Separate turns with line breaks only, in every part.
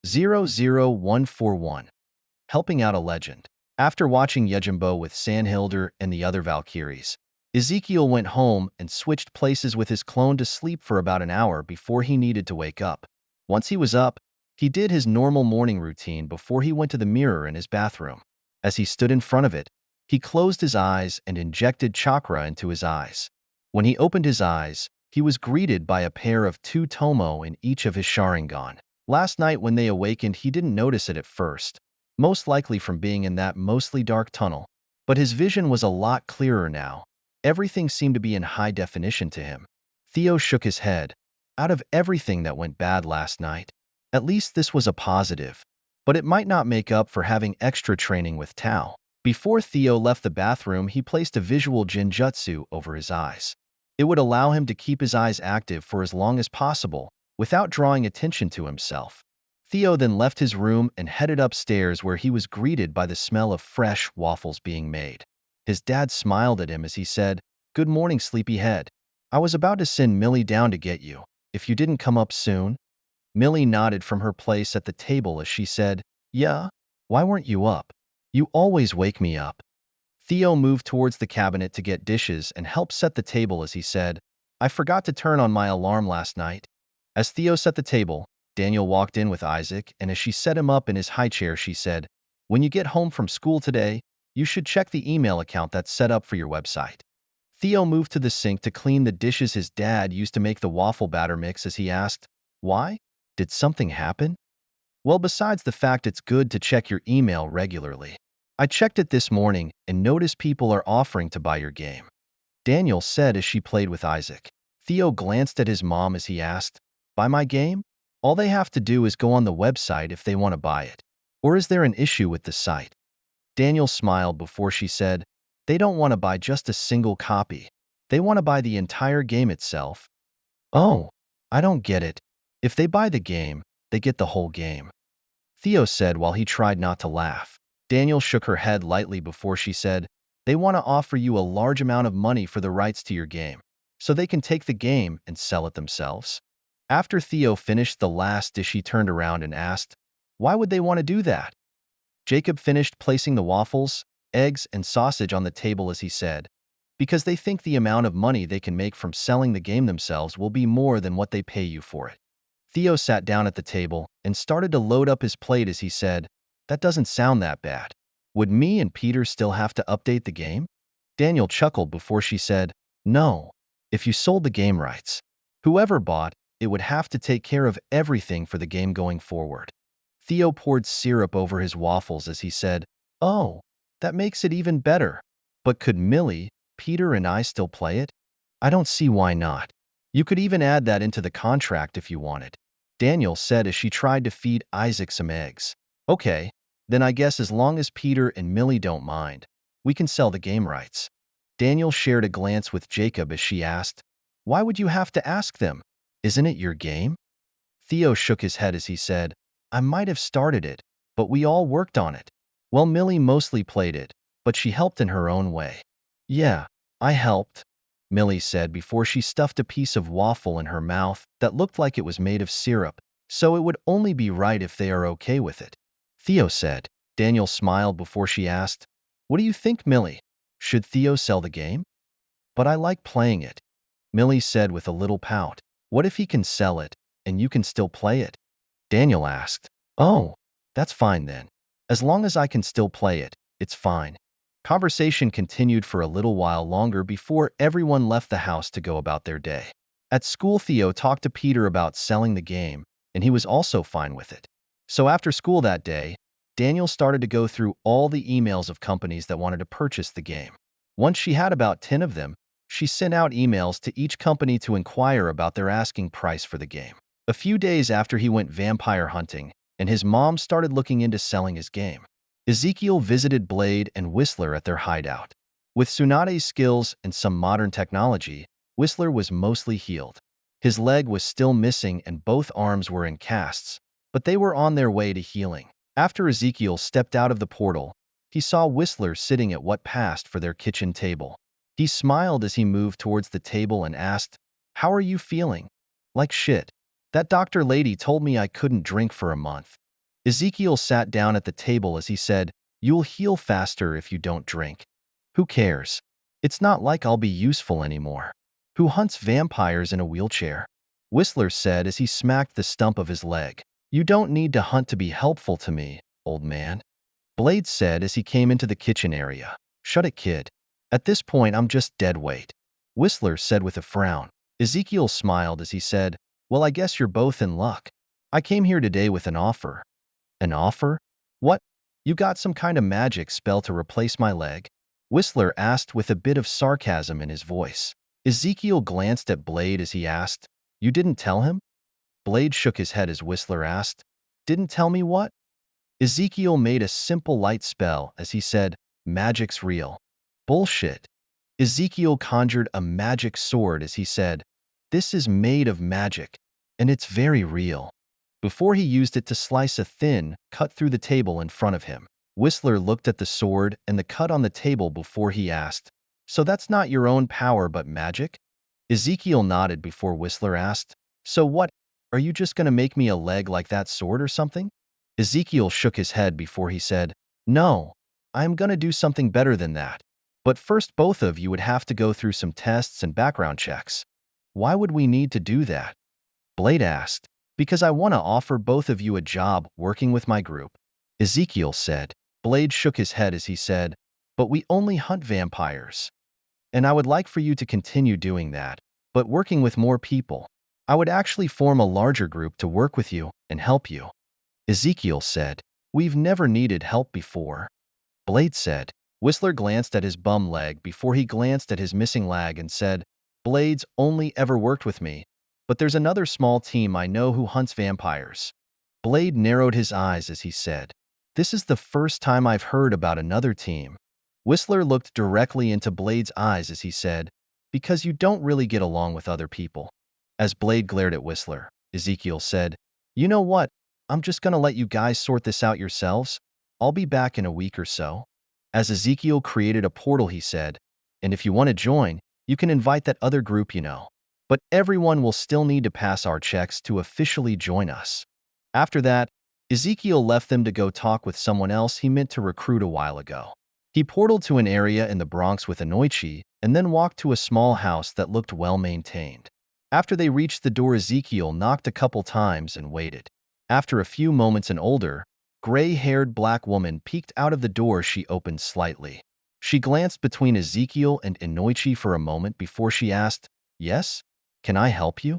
00141. Helping out a legend. After watching Yejimbo with Sanhilder and the other Valkyries, Ezekiel went home and switched places with his clone to sleep for about an hour before he needed to wake up. Once he was up, he did his normal morning routine before he went to the mirror in his bathroom. As he stood in front of it, he closed his eyes and injected chakra into his eyes. When he opened his eyes, he was greeted by a pair of 2 tomo in each of his Sharingan. Last night when they awakened, he didn't notice it at first, most likely from being in that mostly dark tunnel. But his vision was a lot clearer now. Everything seemed to be in high definition to him. Theo shook his head. Out of everything that went bad last night, at least this was a positive. But it might not make up for having extra training with Tao. Before Theo left the bathroom, he placed a visual Jinjutsu over his eyes. It would allow him to keep his eyes active for as long as possible, without drawing attention to himself. Theo then left his room and headed upstairs, where he was greeted by the smell of fresh waffles being made. His dad smiled at him as he said, "Good morning, sleepyhead. I was about to send Millie down to get you, if you didn't come up soon." Millie nodded from her place at the table as she said, "Yeah? Why weren't you up? You always wake me up." Theo moved towards the cabinet to get dishes and help set the table as he said, "I forgot to turn on my alarm last night." As Theo set the table, Daniel walked in with Isaac, and as she set him up in his high chair, she said, "When you get home from school today, you should check the email account that's set up for your website." Theo moved to the sink to clean the dishes his dad used to make the waffle batter mix as he asked, "Why? Did something happen?" "Well, besides the fact it's good to check your email regularly. I checked it this morning and noticed people are offering to buy your game," Daniel said as she played with Isaac. Theo glanced at his mom as he asked, "Buy my game? All they have to do is go on the website if they want to buy it. Or is there an issue with the site?" Daniel smiled before she said, "They don't want to buy just a single copy. They want to buy the entire game itself." "Oh, I don't get it. If they buy the game, they get the whole game," Theo said while he tried not to laugh. Daniel shook her head lightly before she said, "They want to offer you a large amount of money for the rights to your game, so they can take the game and sell it themselves." After Theo finished the last dish, he turned around and asked, "Why would they want to do that?" Jacob finished placing the waffles, eggs, and sausage on the table as he said, "Because they think the amount of money they can make from selling the game themselves will be more than what they pay you for it." Theo sat down at the table and started to load up his plate as he said, "That doesn't sound that bad. Would me and Peter still have to update the game?" Daniel chuckled before she said, "No. If you sold the game rights, whoever bought it would have to take care of everything for the game going forward." Theo poured syrup over his waffles as he said, "Oh, that makes it even better. But could Millie, Peter, and I still play it? I don't see why not. You could even add that into the contract if you wanted," Daniel said as she tried to feed Isaac some eggs. "Okay, then I guess as long as Peter and Millie don't mind, we can sell the game rights." Daniel shared a glance with Jacob as she asked, "Why would you have to ask them? Isn't it your game?" Theo shook his head as he said, "I might have started it, but we all worked on it. Well, Millie mostly played it, but she helped in her own way." "Yeah, I helped," Millie said before she stuffed a piece of waffle in her mouth that looked like it was made of syrup, "so it would only be right if they are okay with it," Theo said. Daniel smiled before she asked, "What do you think, Millie? Should Theo sell the game?" "But I like playing it," Millie said with a little pout. "What if he can sell it, and you can still play it?" Daniel asked. "Oh, that's fine then. As long as I can still play it, it's fine." Conversation continued for a little while longer before everyone left the house to go about their day. At school, Theo talked to Peter about selling the game, and he was also fine with it. So after school that day, Daniel started to go through all the emails of companies that wanted to purchase the game. Once she had about 10 of them, she sent out emails to each company to inquire about their asking price for the game. A few days after, he went vampire hunting, and his mom started looking into selling his game. Ezekiel visited Blade and Whistler at their hideout. With Tsunade's skills and some modern technology, Whistler was mostly healed. His leg was still missing and both arms were in casts, but they were on their way to healing. After Ezekiel stepped out of the portal, he saw Whistler sitting at what passed for their kitchen table. He smiled as he moved towards the table and asked, "How are you feeling?" "Like shit. That doctor lady told me I couldn't drink for a month. Ezekiel sat down at the table as he said, "You'll heal faster if you don't drink. Who cares? It's not like I'll be useful anymore. Who hunts vampires in a wheelchair?" Whistler said as he smacked the stump of his leg. "You don't need to hunt to be helpful to me, old man." Blade said as he came into the kitchen area. "Shut it, kid. At this point, I'm just dead weight." Whistler said with a frown. Ezekiel smiled as he said, "Well, I guess you're both in luck. I came here today with an offer." "An offer? What? You got some kind of magic spell to replace my leg?" Whistler asked with a bit of sarcasm in his voice. Ezekiel glanced at Blade as he asked, "You didn't tell him?" Blade shook his head as Whistler asked, "Didn't tell me what?" Ezekiel made a simple light spell as he said, "Magic's real." "Bullshit." Ezekiel conjured a magic sword as he said, "This is made of magic, and it's very real," before he used it to slice a thin cut through the table in front of him. Whistler looked at the sword and the cut on the table before he asked, "So that's not your own power but magic?" Ezekiel nodded before Whistler asked, "So what, are you just going to make me a leg like that sword or something?" Ezekiel shook his head before he said, "No, I am going to do something better than that. But first both of you would have to go through some tests and background checks." "Why would we need to do that?" Blade asked. "Because I want to offer both of you a job working with my group," Ezekiel said. Blade shook his head as he said, "But we only hunt vampires. And I would like for you to continue doing that, but working with more people. I would actually form a larger group to work with you and help you." Ezekiel said, "We've never needed help before." Blade said. Whistler glanced at his bum leg before he glanced at his missing leg and said, "Blade's only ever worked with me, but there's another small team I know who hunts vampires." Blade narrowed his eyes as he said, "This is the first time I've heard about another team." Whistler looked directly into Blade's eyes as he said, "Because you don't really get along with other people." As Blade glared at Whistler, Ezekiel said, "You know what? I'm just gonna let you guys sort this out yourselves. I'll be back in a week or so." As Ezekiel created a portal, he said, "And if you want to join, you can invite that other group you know. But everyone will still need to pass our checks to officially join us." After that, Ezekiel left them to go talk with someone else he meant to recruit a while ago. He portaled to an area in the Bronx with Anoichi and then walked to a small house that looked well-maintained. After they reached the door, Ezekiel knocked a couple times and waited. After a few moments, an older, gray-haired black woman peeked out of the door. She opened slightly. She glanced between Ezekiel and Anoichi for a moment before she asked, "Yes? Can I help you?"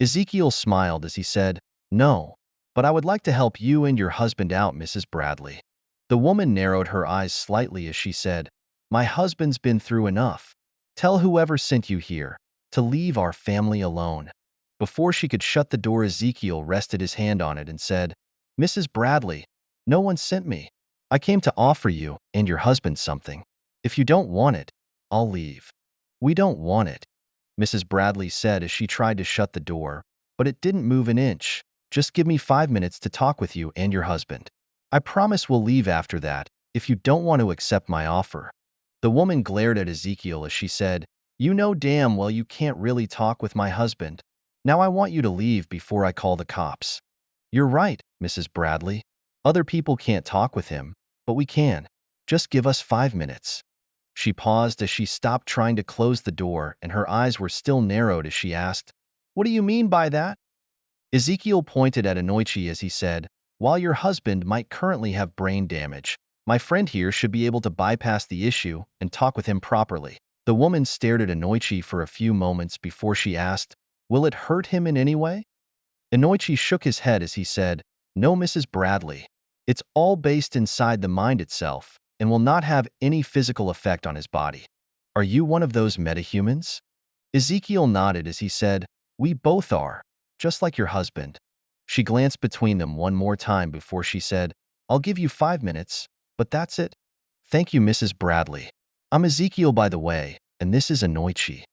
Ezekiel smiled as he said, "No, but I would like to help you and your husband out, Mrs. Bradley." The woman narrowed her eyes slightly as she said, "My husband's been through enough. Tell whoever sent you here to leave our family alone." Before she could shut the door, Ezekiel rested his hand on it and said, "Mrs. Bradley, no one sent me. I came to offer you and your husband something. If you don't want it, I'll leave." "We don't want it," Mrs. Bradley said as she tried to shut the door, "but it didn't move an inch. Just give me 5 minutes to talk with you and your husband. I promise we'll leave after that if you don't want to accept my offer." The woman glared at Ezekiel as she said, "You know damn well you can't really talk with my husband. Now I want you to leave before I call the cops." "You're right, Mrs. Bradley. Other people can't talk with him, but we can. Just give us 5 minutes." She paused as she stopped trying to close the door, and her eyes were still narrowed as she asked, "What do you mean by that?" Ezekiel pointed at Anoichi as he said, "While your husband might currently have brain damage, my friend here should be able to bypass the issue and talk with him properly." The woman stared at Anoichi for a few moments before she asked, "Will it hurt him in any way?" Anoichi shook his head as he said, "No, Mrs. Bradley. It's all based inside the mind itself and will not have any physical effect on his body." "Are you one of those metahumans?" Ezekiel nodded as he said, "We both are, just like your husband." She glanced between them one more time before she said, "I'll give you 5 minutes, but that's it." "Thank you, Mrs. Bradley. I'm Ezekiel, by the way, and this is Anoichi."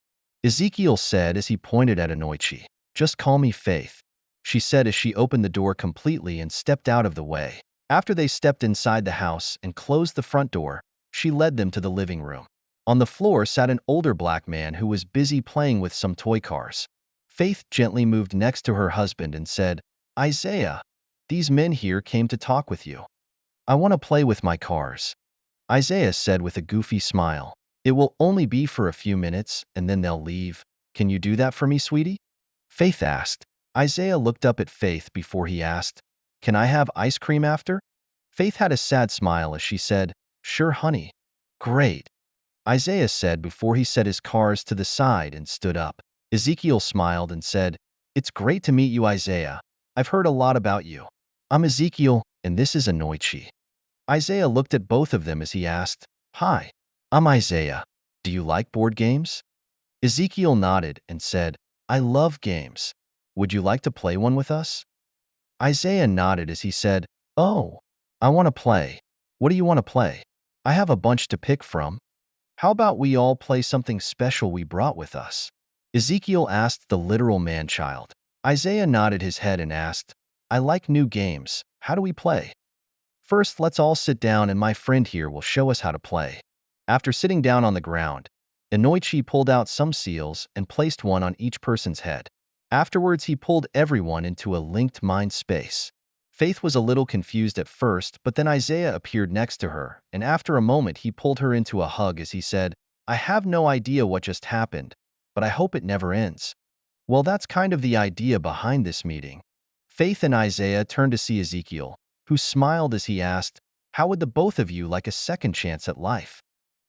Ezekiel said as he pointed at Anoichi, "Just call me Faith," she said as she opened the door completely and stepped out of the way. After they stepped inside the house and closed the front door, she led them to the living room. On the floor sat an older black man who was busy playing with some toy cars. Faith gently moved next to her husband and said, "Isaiah, These men here came to talk with you. I want to play with my cars. Isaiah said with a goofy smile. It will only be for a few minutes, and then they'll leave. Can you do that for me, sweetie? Faith asked. Isaiah looked up at Faith before he asked, Can I have ice cream after? Faith had a sad smile as she said, Sure, honey. Great, Isaiah said before he set his cars to the side and stood up. Ezekiel smiled and said, It's great to meet you, Isaiah. I've heard a lot about you. I'm Ezekiel, and this is Anoichi. Isaiah looked at both of them as he asked, Hi, I'm Isaiah. Do you like board games? Ezekiel nodded and said, I love games. Would you like to play one with us? Isaiah nodded as he said, Oh, I want to play. What do you want to play? I have a bunch to pick from. How about we all play something special we brought with us? Ezekiel asked the literal man-child. Isaiah nodded his head and asked, I like new games. How do we play? First, let's all sit down and my friend here will show us how to play. After sitting down on the ground, Inoichi pulled out some seals and placed one on each person's head. Afterwards, he pulled everyone into a linked mind space. Faith was a little confused at first, but then Isaiah appeared next to her, and after a moment he pulled her into a hug as he said, I have no idea what just happened, but I hope it never ends. Well, that's kind of the idea behind this meeting. Faith and Isaiah turned to see Ezekiel, who smiled as he asked, How would the both of you like a second chance at life?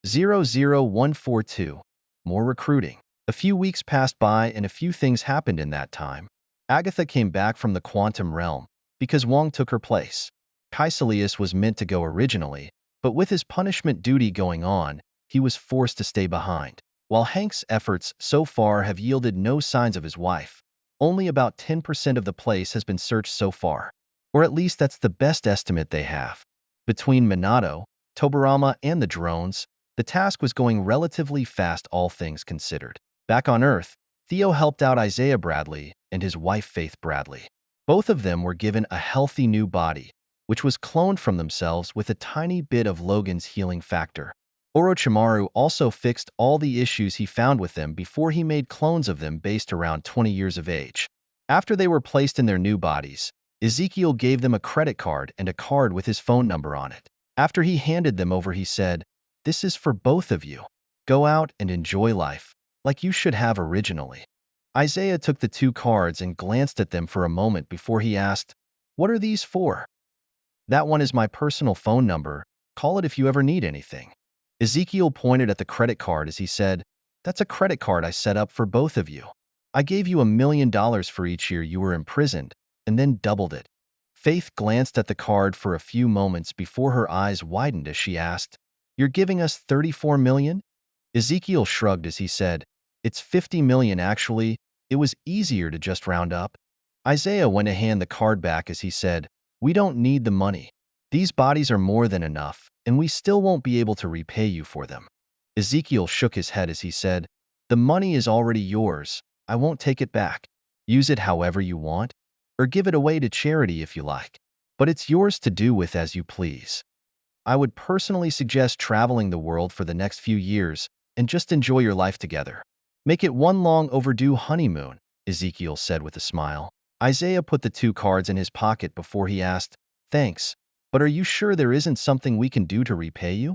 00142. More recruiting. A few weeks passed by and a few things happened in that time. Agatha came back from the quantum realm because Wong took her place. Kaiselius was meant to go originally, but with his punishment duty going on, he was forced to stay behind. While Hank's efforts so far have yielded no signs of his wife, only about 10% of the place has been searched so far. Or at least that's the best estimate they have. Between Minato, Tobarama, and the drones, the task was going relatively fast, all things considered. Back on Earth, Theo helped out Isaiah Bradley and his wife Faith Bradley. Both of them were given a healthy new body, which was cloned from themselves with a tiny bit of Logan's healing factor. Orochimaru also fixed all the issues he found with them before he made clones of them based around 20 years of age. After they were placed in their new bodies, Ezekiel gave them a credit card and a card with his phone number on it. After he handed them over, he said, This is for both of you. Go out and enjoy life, like you should have originally. Isaiah took the two cards and glanced at them for a moment before he asked, What are these for? That one is my personal phone number. Call it if you ever need anything. Ezekiel pointed at the credit card as he said, That's a credit card I set up for both of you. I gave you $1 million for each year you were imprisoned, and then doubled it. Faith glanced at the card for a few moments before her eyes widened as she asked, You're giving us $34 million? Ezekiel shrugged as he said, It's $50 million actually. It was easier to just round up. Isaiah went to hand the card back as he said, We don't need the money. These bodies are more than enough, and we still won't be able to repay you for them. Ezekiel shook his head as he said, The money is already yours. I won't take it back. Use it however you want, or give it away to charity if you like. But it's yours to do with as you please. I would personally suggest traveling the world for the next few years and just enjoy your life together. Make it one long overdue honeymoon, Ezekiel said with a smile. Isaiah put the two cards in his pocket before he asked, Thanks, but are you sure there isn't something we can do to repay you?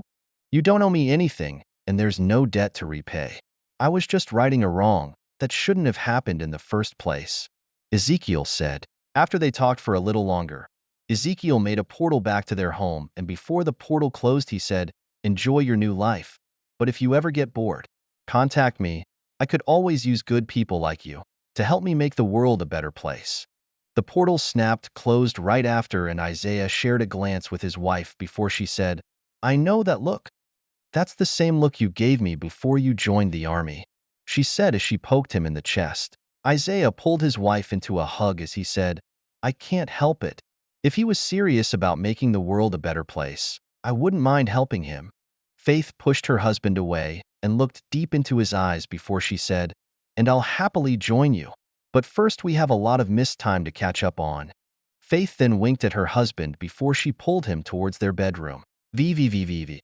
You don't owe me anything, and there's no debt to repay. I was just righting a wrong that shouldn't have happened in the first place, Ezekiel said. After they talked for a little longer, Ezekiel made a portal back to their home, and before the portal closed he said, Enjoy your new life, but if you ever get bored, contact me. I could always use good people like you to help me make the world a better place. The portal snapped closed right after, and Isaiah shared a glance with his wife before she said, I know that look. That's the same look you gave me before you joined the army, she said as she poked him in the chest. Isaiah pulled his wife into a hug as he said, I can't help it. If he was serious about making the world a better place, I wouldn't mind helping him. Faith pushed her husband away and looked deep into his eyes before she said, And I'll happily join you. But first we have a lot of missed time to catch up on. Faith then winked at her husband before she pulled him towards their bedroom. VVVVV.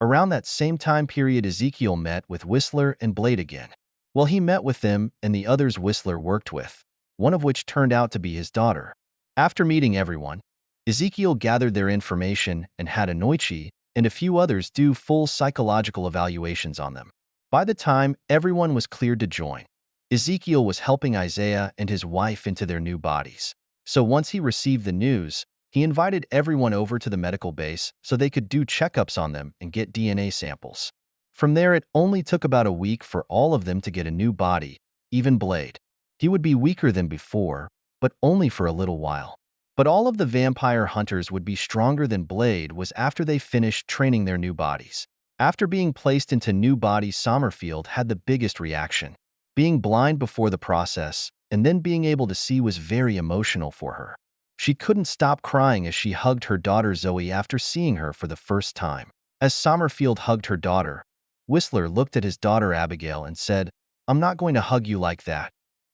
Around that same time period, Ezekiel met with Whistler and Blade again. Well, he met with them and the others Whistler worked with, one of which turned out to be his daughter. After meeting everyone, Ezekiel gathered their information and had Anoichi and a few others do full psychological evaluations on them. By the time everyone was cleared to join, Ezekiel was helping Isaiah and his wife into their new bodies. So once he received the news, he invited everyone over to the medical base so they could do checkups on them and get DNA samples. From there, it only took about a week for all of them to get a new body, even Blade. He would be weaker than before, but only for a little while. But all of the vampire hunters would be stronger than Blade was after they finished training their new bodies. After being placed into new bodies, Sommerfield had the biggest reaction. Being blind before the process and then being able to see was very emotional for her. She couldn't stop crying as she hugged her daughter Zoe after seeing her for the first time. As Sommerfield hugged her daughter, Whistler looked at his daughter Abigail and said, "I'm not going to hug you like that."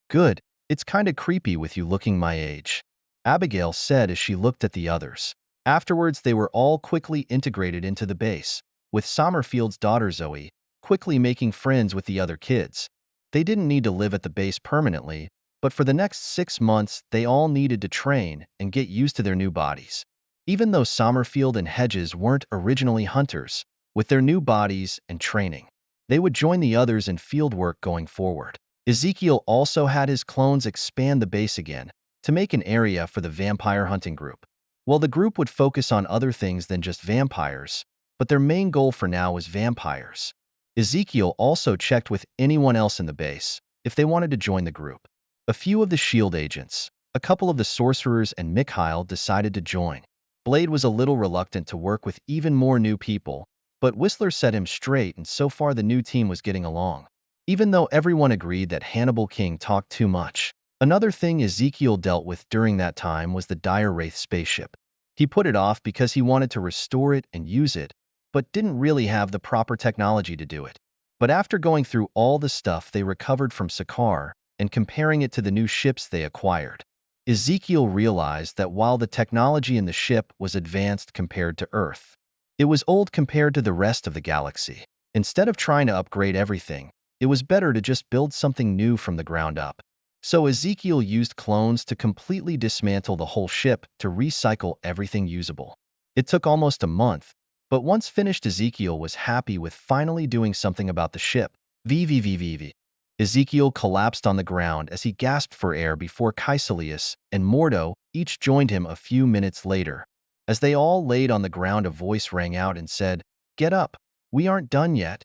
"Good, it's kinda creepy with you looking my age," Abigail said as she looked at the others. Afterwards, they were all quickly integrated into the base, with Sommerfield's daughter Zoe quickly making friends with the other kids. They didn't need to live at the base permanently, but for the next 6 months, they all needed to train and get used to their new bodies. Even though Sommerfield and Hedges weren't originally hunters, with their new bodies and training, they would join the others in field work going forward. Ezekiel also had his clones expand the base again to make an area for the vampire hunting group. Well, the group would focus on other things than just vampires, but their main goal for now was vampires. Ezekiel also checked with anyone else in the base if they wanted to join the group. A few of the SHIELD agents, a couple of the sorcerers, and Mikhail decided to join. Blade was a little reluctant to work with even more new people, but Whistler set him straight, and so far the new team was getting along. Even though everyone agreed that Hannibal King talked too much. Another thing Ezekiel dealt with during that time was the Dire Wraith spaceship. He put it off because he wanted to restore it and use it, but didn't really have the proper technology to do it. But after going through all the stuff they recovered from Sakar and comparing it to the new ships they acquired, Ezekiel realized that while the technology in the ship was advanced compared to Earth, it was old compared to the rest of the galaxy. Instead of trying to upgrade everything, it was better to just build something new from the ground up. So Ezekiel used clones to completely dismantle the whole ship to recycle everything usable. It took almost a month, but once finished, Ezekiel was happy with finally doing something about the ship. VVVVV. Ezekiel collapsed on the ground as he gasped for air before Caecilius and Mordo each joined him a few minutes later. As they all laid on the ground, a voice rang out and said, "Get up, we aren't done yet."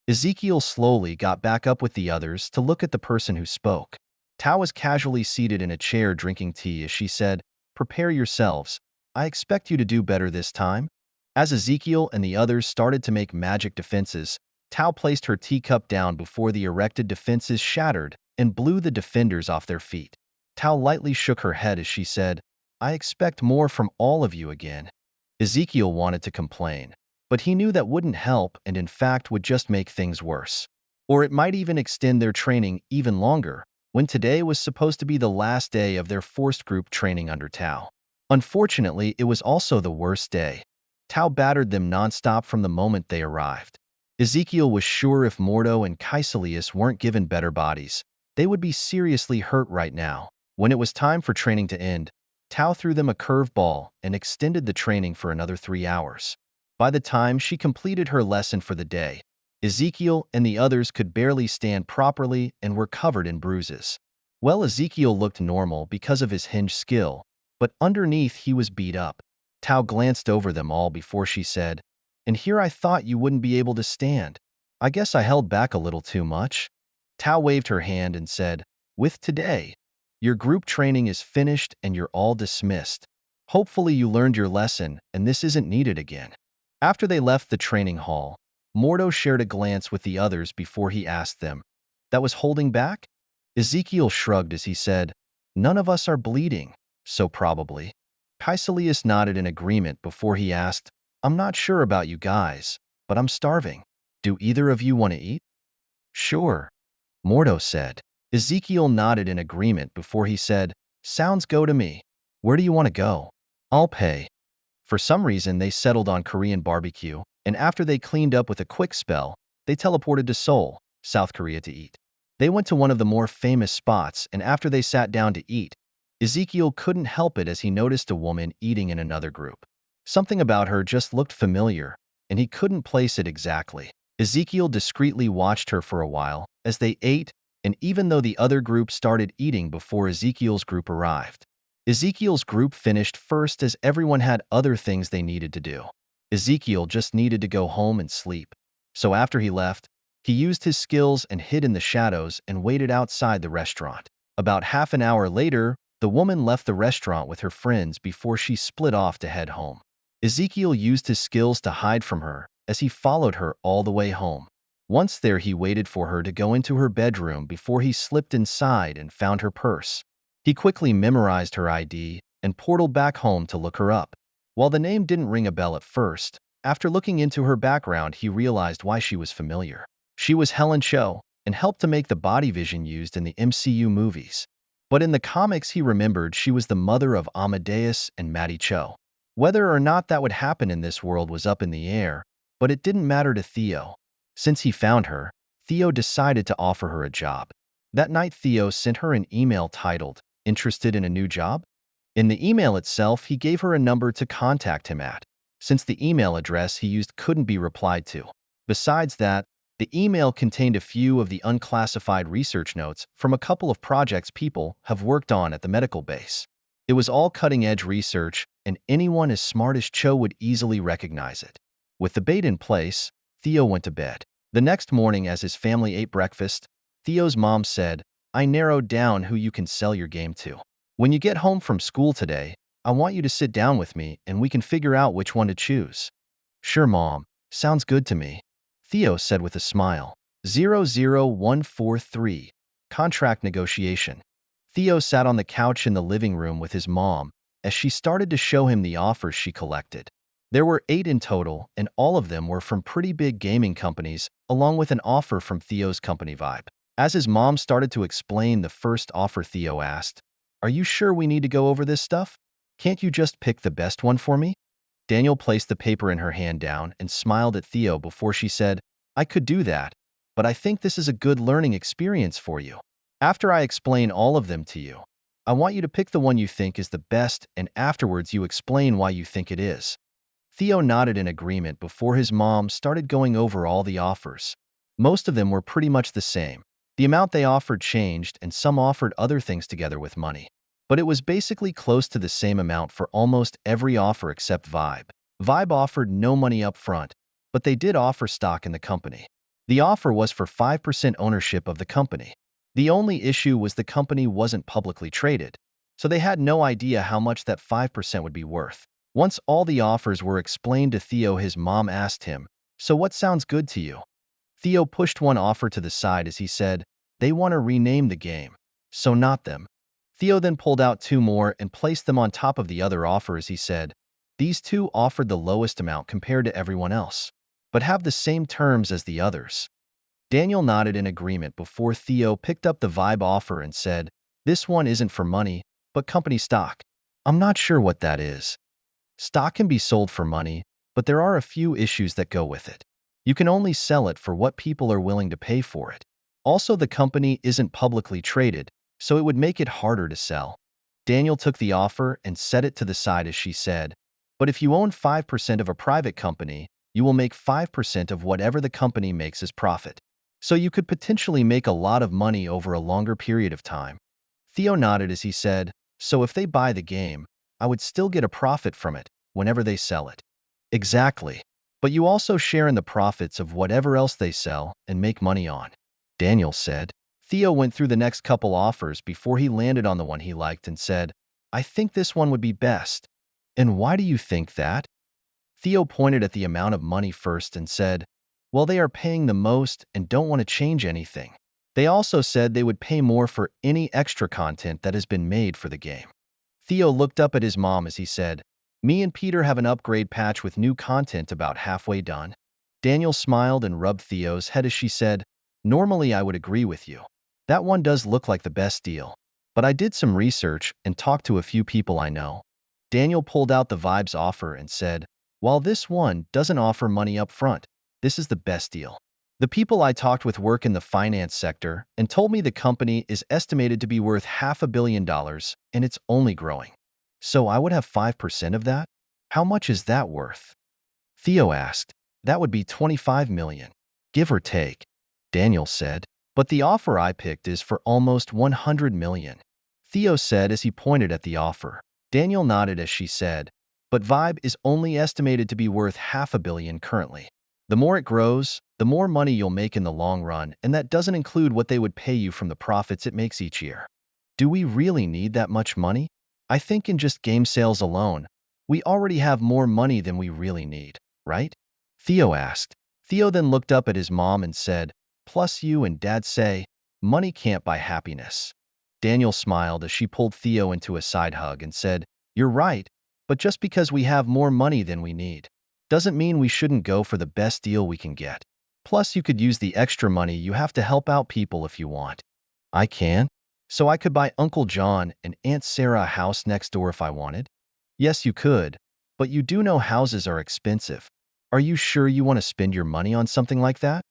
Ezekiel slowly got back up with the others to look at the person who spoke. Tao was casually seated in a chair drinking tea as she said, "Prepare yourselves. I expect you to do better this time." As Ezekiel and the others started to make magic defenses, Tao placed her teacup down before the erected defenses shattered and blew the defenders off their feet. Tao lightly shook her head as she said, "I expect more from all of you again." Ezekiel wanted to complain, but he knew that wouldn't help and in fact would just make things worse. Or it might even extend their training even longer, when today was supposed to be the last day of their forced group training under Tao. Unfortunately, it was also the worst day. Tao battered them nonstop from the moment they arrived. Ezekiel was sure if Mordo and Caecilius weren't given better bodies, they would be seriously hurt right now. When it was time for training to end, Tao threw them a curveball and extended the training for another 3 hours. By the time she completed her lesson for the day, Ezekiel and the others could barely stand properly and were covered in bruises. Well, Ezekiel looked normal because of his hinge skill, but underneath he was beat up. Tao glanced over them all before she said, "And here I thought you wouldn't be able to stand. I guess I held back a little too much." Tao waved her hand and said, "With today, your group training is finished and you're all dismissed. Hopefully you learned your lesson and this isn't needed again." After they left the training hall, Mordo shared a glance with the others before he asked them, "That was holding back?" Ezekiel shrugged as he said, "None of us are bleeding, so probably." Caecilius nodded in agreement before he asked, "I'm not sure about you guys, but I'm starving. Do either of you want to eat?" "Sure," Mordo said. Ezekiel nodded in agreement before he said, "Sounds go to me. Where do you want to go? I'll pay." For some reason, they settled on Korean barbecue, and after they cleaned up with a quick spell, they teleported to Seoul, South Korea to eat. They went to one of the more famous spots, and after they sat down to eat, Ezekiel couldn't help it as he noticed a woman eating in another group. Something about her just looked familiar, and he couldn't place it exactly. Ezekiel discreetly watched her for a while as they ate, and even though the other group started eating before Ezekiel's group arrived. Ezekiel's group finished first as everyone had other things they needed to do. Ezekiel just needed to go home and sleep. So after he left, he used his skills and hid in the shadows and waited outside the restaurant. About half an hour later, the woman left the restaurant with her friends before she split off to head home. Ezekiel used his skills to hide from her as he followed her all the way home. Once there, he waited for her to go into her bedroom before he slipped inside and found her purse. He quickly memorized her ID and portaled back home to look her up. While the name didn't ring a bell at first, after looking into her background, he realized why she was familiar. She was Helen Cho and helped to make the body vision used in the MCU movies. But in the comics, he remembered she was the mother of Amadeus and Maddie Cho. Whether or not that would happen in this world was up in the air, but it didn't matter to Theo. Since he found her, Theo decided to offer her a job. That night, Theo sent her an email titled, "Interested in a new job?" In the email itself, he gave her a number to contact him at, since the email address he used couldn't be replied to. Besides that, the email contained a few of the unclassified research notes from a couple of projects people have worked on at the medical base. It was all cutting-edge research, and anyone as smart as Cho would easily recognize it. With the bait in place, Theo went to bed. The next morning, as his family ate breakfast, Theo's mom said, "I narrowed down who you can sell your game to. When you get home from school today, I want you to sit down with me and we can figure out which one to choose." "Sure, Mom. Sounds good to me," Theo said with a smile. 00143. Contract negotiation. Theo sat on the couch in the living room with his mom as she started to show him the offers she collected. There were 8 in total, and all of them were from pretty big gaming companies, along with an offer from Theo's company Vibe. As his mom started to explain the first offer, Theo asked, "Are you sure we need to go over this stuff? Can't you just pick the best one for me?" Daniel placed the paper in her hand down and smiled at Theo before she said, "I could do that, but I think this is a good learning experience for you. After I explain all of them to you, I want you to pick the one you think is the best, and afterwards you explain why you think it is." Theo nodded in agreement before his mom started going over all the offers. Most of them were pretty much the same. The amount they offered changed, and some offered other things together with money. But it was basically close to the same amount for almost every offer except Vibe. Vibe offered no money up front, but they did offer stock in the company. The offer was for 5% ownership of the company. The only issue was the company wasn't publicly traded, so they had no idea how much that 5% would be worth. Once all the offers were explained to Theo, his mom asked him, "So what sounds good to you?" Theo pushed one offer to the side as he said, "They want to rename the game, so not them." Theo then pulled out 2 more and placed them on top of the other offer as he said, "These 2 offered the lowest amount compared to everyone else, but have the same terms as the others." Daniel nodded in agreement before Theo picked up the Vibe offer and said, "This one isn't for money, but company stock." "I'm not sure what that is." "Stock can be sold for money, but there are a few issues that go with it. You can only sell it for what people are willing to pay for it. Also, the company isn't publicly traded, so it would make it harder to sell." Daniel took the offer and set it to the side as she said, "But if you own 5% of a private company, you will make 5% of whatever the company makes as profit. So you could potentially make a lot of money over a longer period of time." Theo nodded as he said, "So if they buy the game, I would still get a profit from it whenever they sell it." "Exactly. But you also share in the profits of whatever else they sell and make money on," Daniel said. Theo went through the next couple offers before he landed on the one he liked and said, "I think this one would be best." "And why do you think that?" Theo pointed at the amount of money first and said, "Well, they are paying the most and don't want to change anything. They also said they would pay more for any extra content that has been made for the game." Theo looked up at his mom as he said, "Me and Peter have an upgrade patch with new content about halfway done." Daniel smiled and rubbed Theo's head as she said, "Normally I would agree with you. That one does look like the best deal. But I did some research and talked to a few people I know." Daniel pulled out the Vibes offer and said, "While this one doesn't offer money up front, this is the best deal. The people I talked with work in the finance sector and told me the company is estimated to be worth $500 million and it's only growing. So I would have 5% of that? How much is that worth? Theo asked. That would be 25 million, give or take, Daniel said. But the offer I picked is for almost 100 million, Theo said as he pointed at the offer. Daniel nodded as she said, but Vibe is only estimated to be worth $500 million currently. The more it grows, the more money you'll make in the long run, and that doesn't include what they would pay you from the profits it makes each year. Do we really need that much money? I think in just game sales alone, we already have more money than we really need, right? Theo asked. Theo then looked up at his mom and said, plus you and Dad say, money can't buy happiness. Daniel smiled as she pulled Theo into a side hug and said, you're right, but just because we have more money than we need doesn't mean we shouldn't go for the best deal we can get. Plus, you could use the extra money you have to help out people if you want. I can? So I could buy Uncle John and Aunt Sarah a house next door if I wanted? Yes, you could, but you do know houses are expensive. Are you sure you want to spend your money on something like that?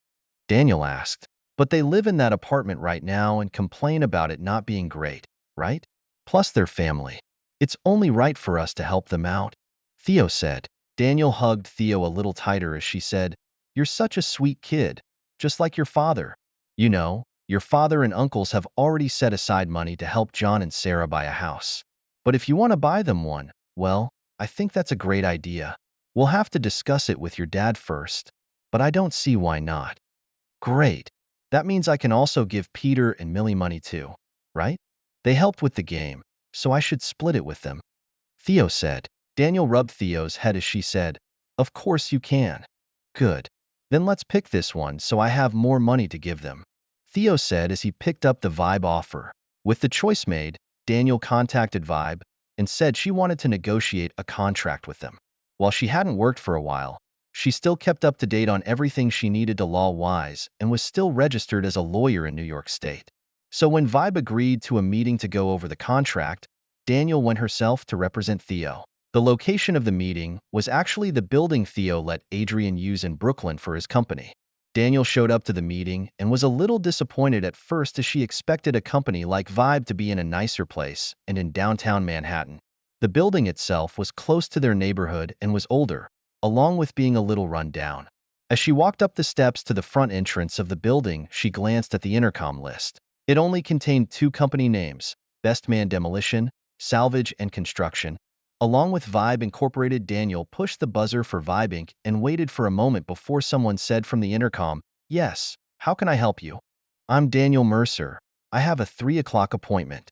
Daniel asked. But they live in that apartment right now and complain about it not being great, right? Plus their family. It's only right for us to help them out, Theo said. Daniel hugged Theo a little tighter as she said, you're such a sweet kid, just like your father. You know, your father and uncles have already set aside money to help John and Sarah buy a house. But if you want to buy them one, well, I think that's a great idea. We'll have to discuss it with your dad first, but I don't see why not. Great. That means I can also give Peter and Millie money too, right? They helped with the game, so I should split it with them, Theo said. Daniel rubbed Theo's head as she said, of course you can. Good. Then let's pick this one so I have more money to give them, Theo said as he picked up the Vibe offer. With the choice made, Daniel contacted Vibe and said she wanted to negotiate a contract with them. While she hadn't worked for a while, she still kept up to date on everything she needed to law-wise and was still registered as a lawyer in New York State. So when Vibe agreed to a meeting to go over the contract, Daniel went herself to represent Theo. The location of the meeting was actually the building Theo let Adrian use in Brooklyn for his company. Daniel showed up to the meeting and was a little disappointed at first as she expected a company like Vibe to be in a nicer place and in downtown Manhattan. The building itself was close to their neighborhood and was older, along with being a little run down. As she walked up the steps to the front entrance of the building, she glanced at the intercom list. It only contained 2 company names, Best Man Demolition, Salvage and Construction. Along with Vibe Incorporated. Daniel pushed the buzzer for Vibe Inc. and waited for a moment before someone said from the intercom, yes, how can I help you? I'm Daniel Mercer. I have a 3 o'clock appointment.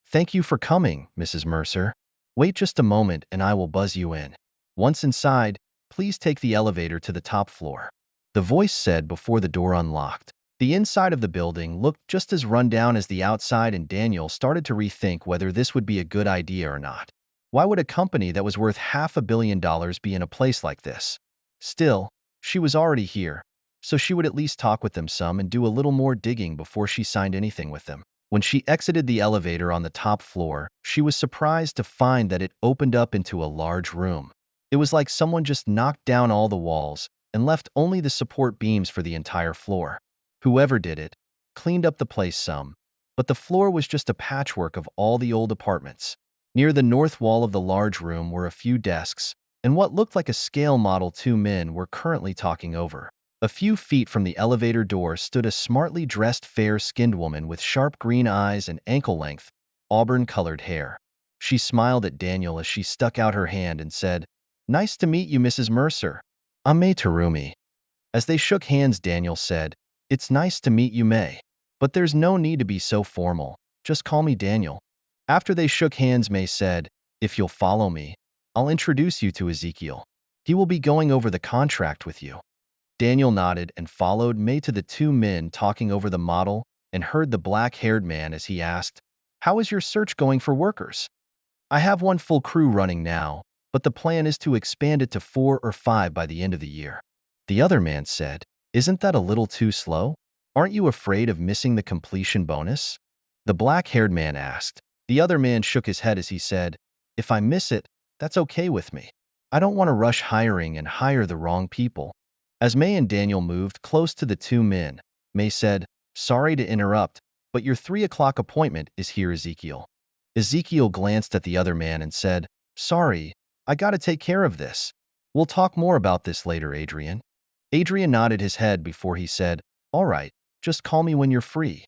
Thank you for coming, Mrs. Mercer. Wait just a moment and I will buzz you in. Once inside, please take the elevator to the top floor, the voice said before the door unlocked. The inside of the building looked just as run down as the outside, and Daniel started to rethink whether this would be a good idea or not. Why would a company that was worth $500 million be in a place like this? Still, she was already here, so she would at least talk with them some and do a little more digging before she signed anything with them. When she exited the elevator on the top floor, she was surprised to find that it opened up into a large room. It was like someone just knocked down all the walls and left only the support beams for the entire floor. Whoever did it cleaned up the place some, but the floor was just a patchwork of all the old apartments. Near the north wall of the large room were a few desks, and what looked like a scale model 2 men were currently talking over. A few feet from the elevator door stood a smartly dressed, fair-skinned woman with sharp green eyes and ankle-length, auburn-colored hair. She smiled at Daniel as she stuck out her hand and said, "Nice to meet you, Mrs. Mercer. I'm May Terumi." As they shook hands, Daniel said, "It's nice to meet you, May. But there's no need to be so formal. Just call me Daniel." After they shook hands, May said, "If you'll follow me, I'll introduce you to Ezekiel. He will be going over the contract with you." Daniel nodded and followed May to the 2 men talking over the model and heard the black-haired man as he asked, "How is your search going for workers?" "I have 1 full crew running now, but the plan is to expand it to 4 or 5 by the end of the year." The other man said, "Isn't that a little too slow? Aren't you afraid of missing the completion bonus?" The black-haired man asked. The other man shook his head as he said, "If I miss it, that's okay with me. I don't want to rush hiring and hire the wrong people. As May and Daniel moved close to the two men, May said, "Sorry to interrupt, but your 3 o'clock appointment is here, Ezekiel." Ezekiel glanced at the other man and said, "Sorry, I gotta take care of this. We'll talk more about this later, Adrian." Adrian nodded his head before he said, "All right, just call me when you're free."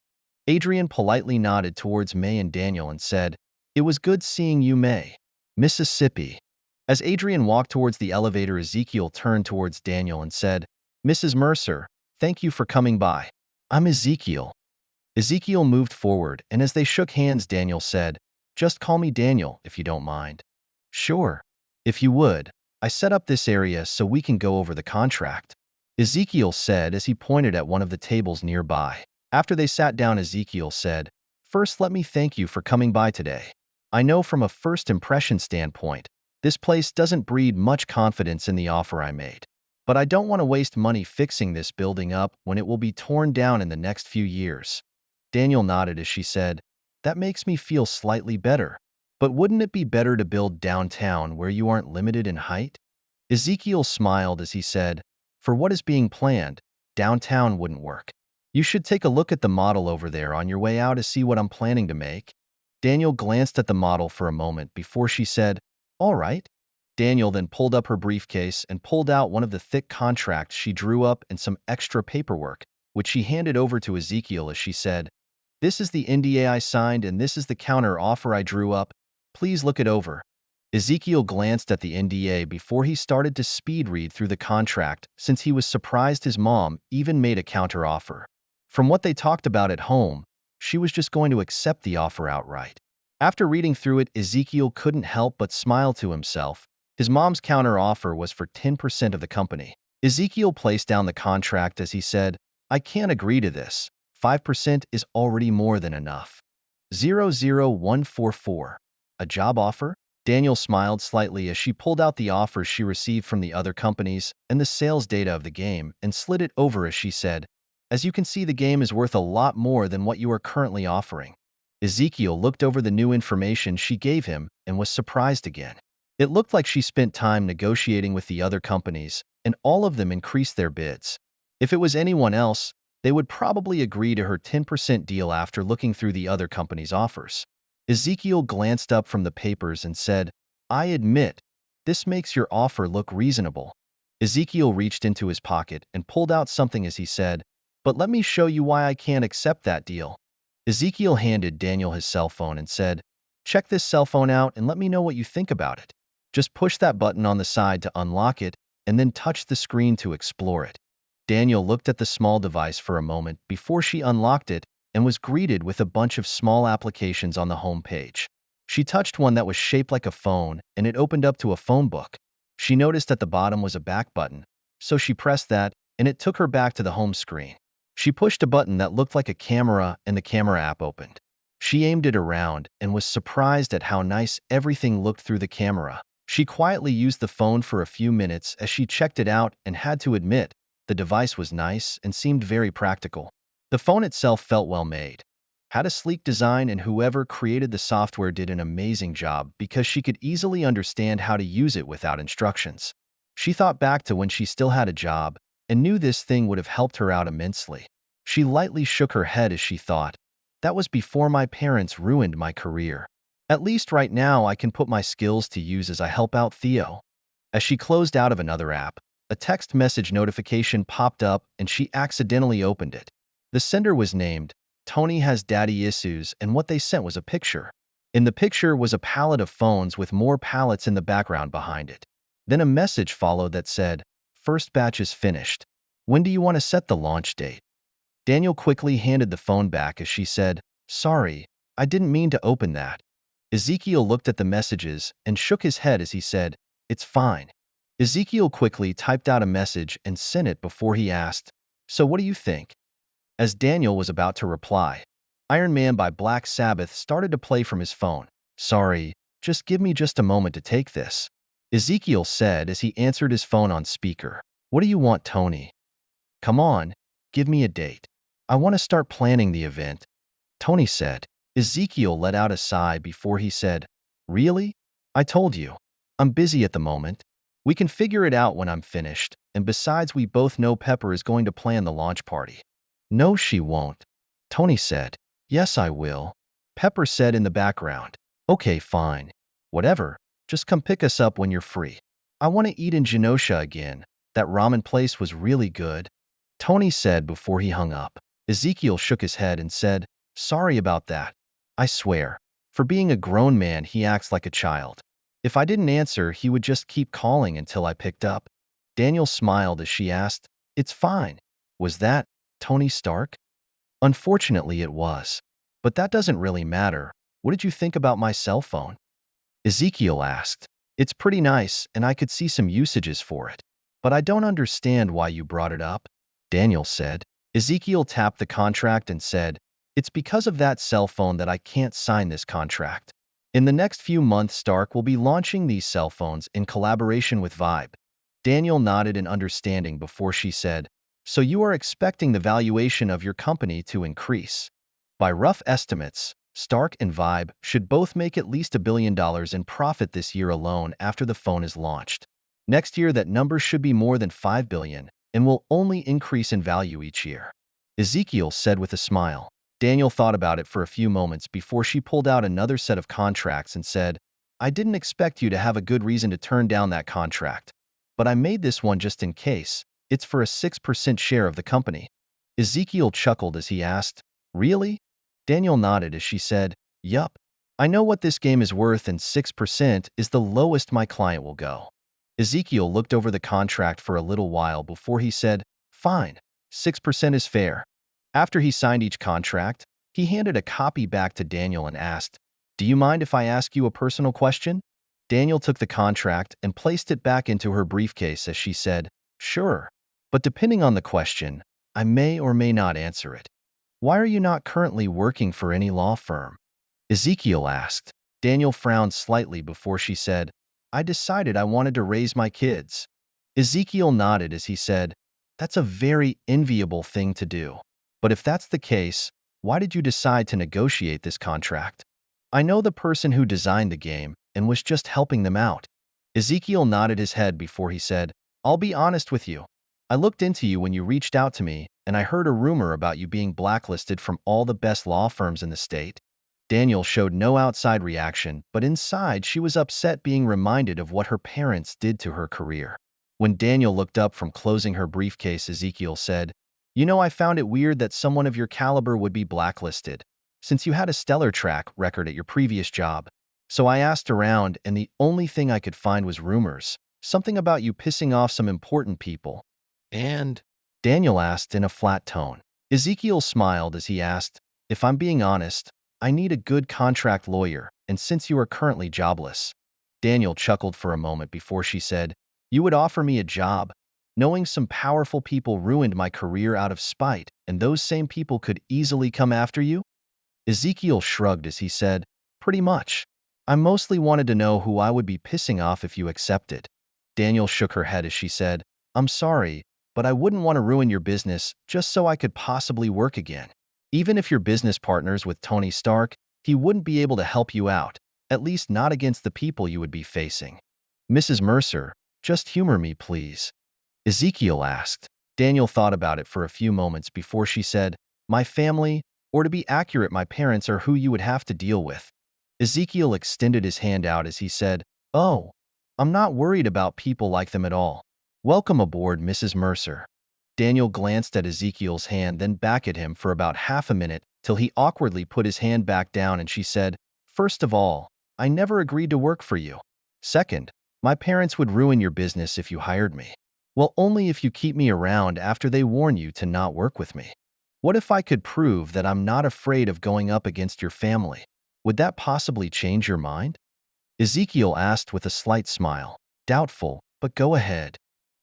Adrian politely nodded towards May and Daniel and said, "It was good seeing you, May." Mississippi. As Adrian walked towards the elevator, Ezekiel turned towards Daniel and said, "Mrs. Mercer, thank you for coming by. I'm Ezekiel." Ezekiel moved forward, and as they shook hands, Daniel said, "Just call me Daniel if you don't mind." "Sure. If you would, I set up this area so we can go over the contract," Ezekiel said as he pointed at one of the tables nearby. After they sat down, Ezekiel said, "First, let me thank you for coming by today. I know from a first impression standpoint, this place doesn't breed much confidence in the offer I made. But I don't want to waste money fixing this building up when it will be torn down in the next few years." Daniel nodded as she said, "That makes me feel slightly better. But wouldn't it be better to build downtown where you aren't limited in height?" Ezekiel smiled as he said, "For what is being planned, downtown wouldn't work. You should take a look at the model over there on your way out to see what I'm planning to make." Daniel glanced at the model for a moment before she said, "All right." Daniel then pulled up her briefcase and pulled out one of the thick contracts she drew up and some extra paperwork, which she handed over to Ezekiel as she said, "This is the NDA I signed and this is the counter offer I drew up. Please look it over." Ezekiel glanced at the NDA before he started to speed read through the contract since he was surprised his mom even made a counter offer. From what they talked about at home, she was just going to accept the offer outright. After reading through it, Ezekiel couldn't help but smile to himself. His mom's counter offer was for 10% of the company. Ezekiel placed down the contract as he said, "I can't agree to this. 5% is already more than enough." 00144. A job offer? Daniel smiled slightly as she pulled out the offers she received from the other companies and the sales data of the game and slid it over as she said, "As you can see, the game is worth a lot more than what you are currently offering." Ezekiel looked over the new information she gave him and was surprised again. It looked like she spent time negotiating with the other companies, and all of them increased their bids. If it was anyone else, they would probably agree to her 10% deal after looking through the other companies' offers. Ezekiel glanced up from the papers and said, "I admit, this makes your offer look reasonable." Ezekiel reached into his pocket and pulled out something as he said, "But let me show you why I can't accept that deal." Ezekiel handed Daniel his cell phone and said, "Check this cell phone out and let me know what you think about it. Just push that button on the side to unlock it and then touch the screen to explore it." Daniel looked at the small device for a moment before she unlocked it and was greeted with a bunch of small applications on the home page. She touched one that was shaped like a phone and it opened up to a phone book. She noticed at the bottom was a back button, so she pressed that and it took her back to the home screen. She pushed a button that looked like a camera and the camera app opened. She aimed it around and was surprised at how nice everything looked through the camera. She quietly used the phone for a few minutes as she checked it out and had to admit, the device was nice and seemed very practical. The phone itself felt well made, had a sleek design, and whoever created the software did an amazing job because she could easily understand how to use it without instructions. She thought back to when she still had a job and knew this thing would have helped her out immensely. She lightly shook her head as she thought, "That was before my parents ruined my career. At least right now I can put my skills to use as I help out Theo." As she closed out of another app, a text message notification popped up and she accidentally opened it. The sender was named, "Tony has daddy issues," and what they sent was a picture. In the picture was a palette of phones with more palettes in the background behind it. Then a message followed that said, "First batch is finished. When do you want to set the launch date?" Daniel quickly handed the phone back as she said, "Sorry, I didn't mean to open that." Ezekiel looked at the messages and shook his head as he said, "It's fine." Ezekiel quickly typed out a message and sent it before he asked, "So what do you think?" As Daniel was about to reply, Iron Man by Black Sabbath started to play from his phone. "Sorry, just give me just a moment to take this," Ezekiel said as he answered his phone on speaker. "What do you want, Tony? Come on, give me a date. I want to start planning the event," Tony said. Ezekiel let out a sigh before he said, "Really? I told you. I'm busy at the moment. We can figure it out when I'm finished." and besides we both know Pepper is going to plan the launch party." "No, she won't," Tony said. "Yes, I will," Pepper said in the background. "Okay, fine. Whatever. Just come pick us up when you're free. I want to eat in Genosha again. That ramen place was really good," Tony said before he hung up. Ezekiel shook his head and said, "Sorry about that. I swear, for being a grown man, he acts like a child. If I didn't answer, he would just keep calling until I picked up." Daniel smiled as she asked, "It's fine. Was that Tony Stark?" "Unfortunately, it was. But that doesn't really matter. What did you think about my cell phone?" Ezekiel asked. "It's pretty nice, and I could see some usages for it. But I don't understand why you brought it up," Daniel said. Ezekiel tapped the contract and said, "It's because of that cell phone that I can't sign this contract. In the next few months, Stark will be launching these cell phones in collaboration with Vibe." Daniel nodded in understanding before she said, "So you are expecting the valuation of your company to increase. By rough estimates, Stark and Vibe should both make at least $1 billion in profit this year alone after the phone is launched. Next year, that number should be more than $5 billion and will only increase in value each year," Ezekiel said with a smile. Daniel thought about it for a few moments before she pulled out another set of contracts and said, "I didn't expect you to have a good reason to turn down that contract, but I made this one just in case. It's for a 6% share of the company." Ezekiel chuckled as he asked, "Really?" Daniel nodded as she said, "Yup. I know what this game is worth and 6% is the lowest my client will go." Ezekiel looked over the contract for a little while before he said, "Fine, 6% is fair." After he signed each contract, he handed a copy back to Daniel and asked, "Do you mind if I ask you a personal question?" Daniel took the contract and placed it back into her briefcase as she said, "Sure. But depending on the question, I may or may not answer it. Why are you not currently working for any law firm?" Ezekiel asked. Daniel frowned slightly before she said, "I decided I wanted to raise my kids." Ezekiel nodded as he said, "That's a very enviable thing to do. But if that's the case, why did you decide to negotiate this contract?" "I know the person who designed the game and was just helping them out." Ezekiel nodded his head before he said, "I'll be honest with you. I looked into you when you reached out to me, and I heard a rumor about you being blacklisted from all the best law firms in the state." Daniel showed no outside reaction, but inside she was upset being reminded of what her parents did to her career. When Daniel looked up from closing her briefcase, Ezekiel said, "You know, I found it weird that someone of your caliber would be blacklisted, since you had a stellar track record at your previous job. So I asked around, and the only thing I could find was rumors, something about you pissing off some important people." "And?" Daniel asked in a flat tone. Ezekiel smiled as he asked, "If I'm being honest, I need a good contract lawyer, and since you are currently jobless." Daniel chuckled for a moment before she said, "You would offer me a job, knowing some powerful people ruined my career out of spite, and those same people could easily come after you?" Ezekiel shrugged as he said, "Pretty much. I mostly wanted to know who I would be pissing off if you accepted." Daniel shook her head as she said, "I'm sorry, but I wouldn't want to ruin your business just so I could possibly work again. Even if you're business partners with Tony Stark, he wouldn't be able to help you out, at least not against the people you would be facing." "Mrs. Mercer, just humor me, please," Ezekiel asked. Daniel thought about it for a few moments before she said, "My family, or to be accurate, my parents, are who you would have to deal with." Ezekiel extended his hand out as he said, "Oh, I'm not worried about people like them at all. Welcome aboard, Mrs. Mercer." Daniel glanced at Ezekiel's hand, then back at him for about half a minute till he awkwardly put his hand back down, and she said, "First of all, I never agreed to work for you. Second, my parents would ruin your business if you hired me. Well, only if you keep me around after they warn you to not work with me. What if I could prove that I'm not afraid of going up against your family? Would that possibly change your mind?" Ezekiel asked with a slight smile. "Doubtful, but go ahead,"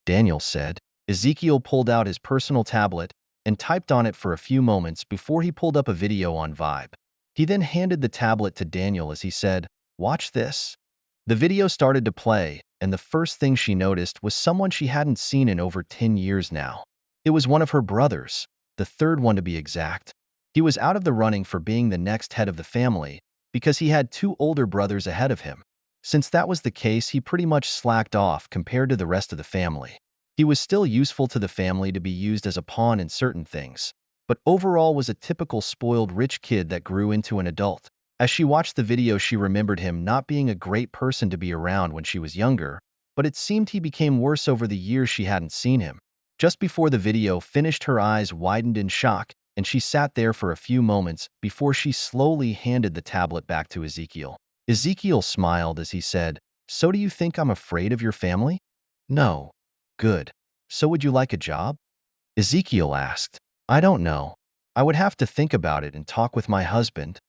Daniel said. Ezekiel pulled out his personal tablet and typed on it for a few moments before he pulled up a video on Vibe. He then handed the tablet to Daniel as he said, "Watch this." The video started to play, and the first thing she noticed was someone she hadn't seen in over 10 years now. It was one of her brothers, the third one to be exact. He was out of the running for being the next head of the family because he had two older brothers ahead of him. Since that was the case, he pretty much slacked off compared to the rest of the family. He was still useful to the family to be used as a pawn in certain things, but overall was a typical spoiled rich kid that grew into an adult. As she watched the video, she remembered him not being a great person to be around when she was younger, but it seemed he became worse over the years she hadn't seen him. Just before the video finished, her eyes widened in shock, and she sat there for a few moments before she slowly handed the tablet back to Ezekiel. Ezekiel smiled as he said, "So do you think I'm afraid of your family?" "No." "Good. So would you like a job?" Ezekiel asked. "I don't know. I would have to think about it and talk with my husband,"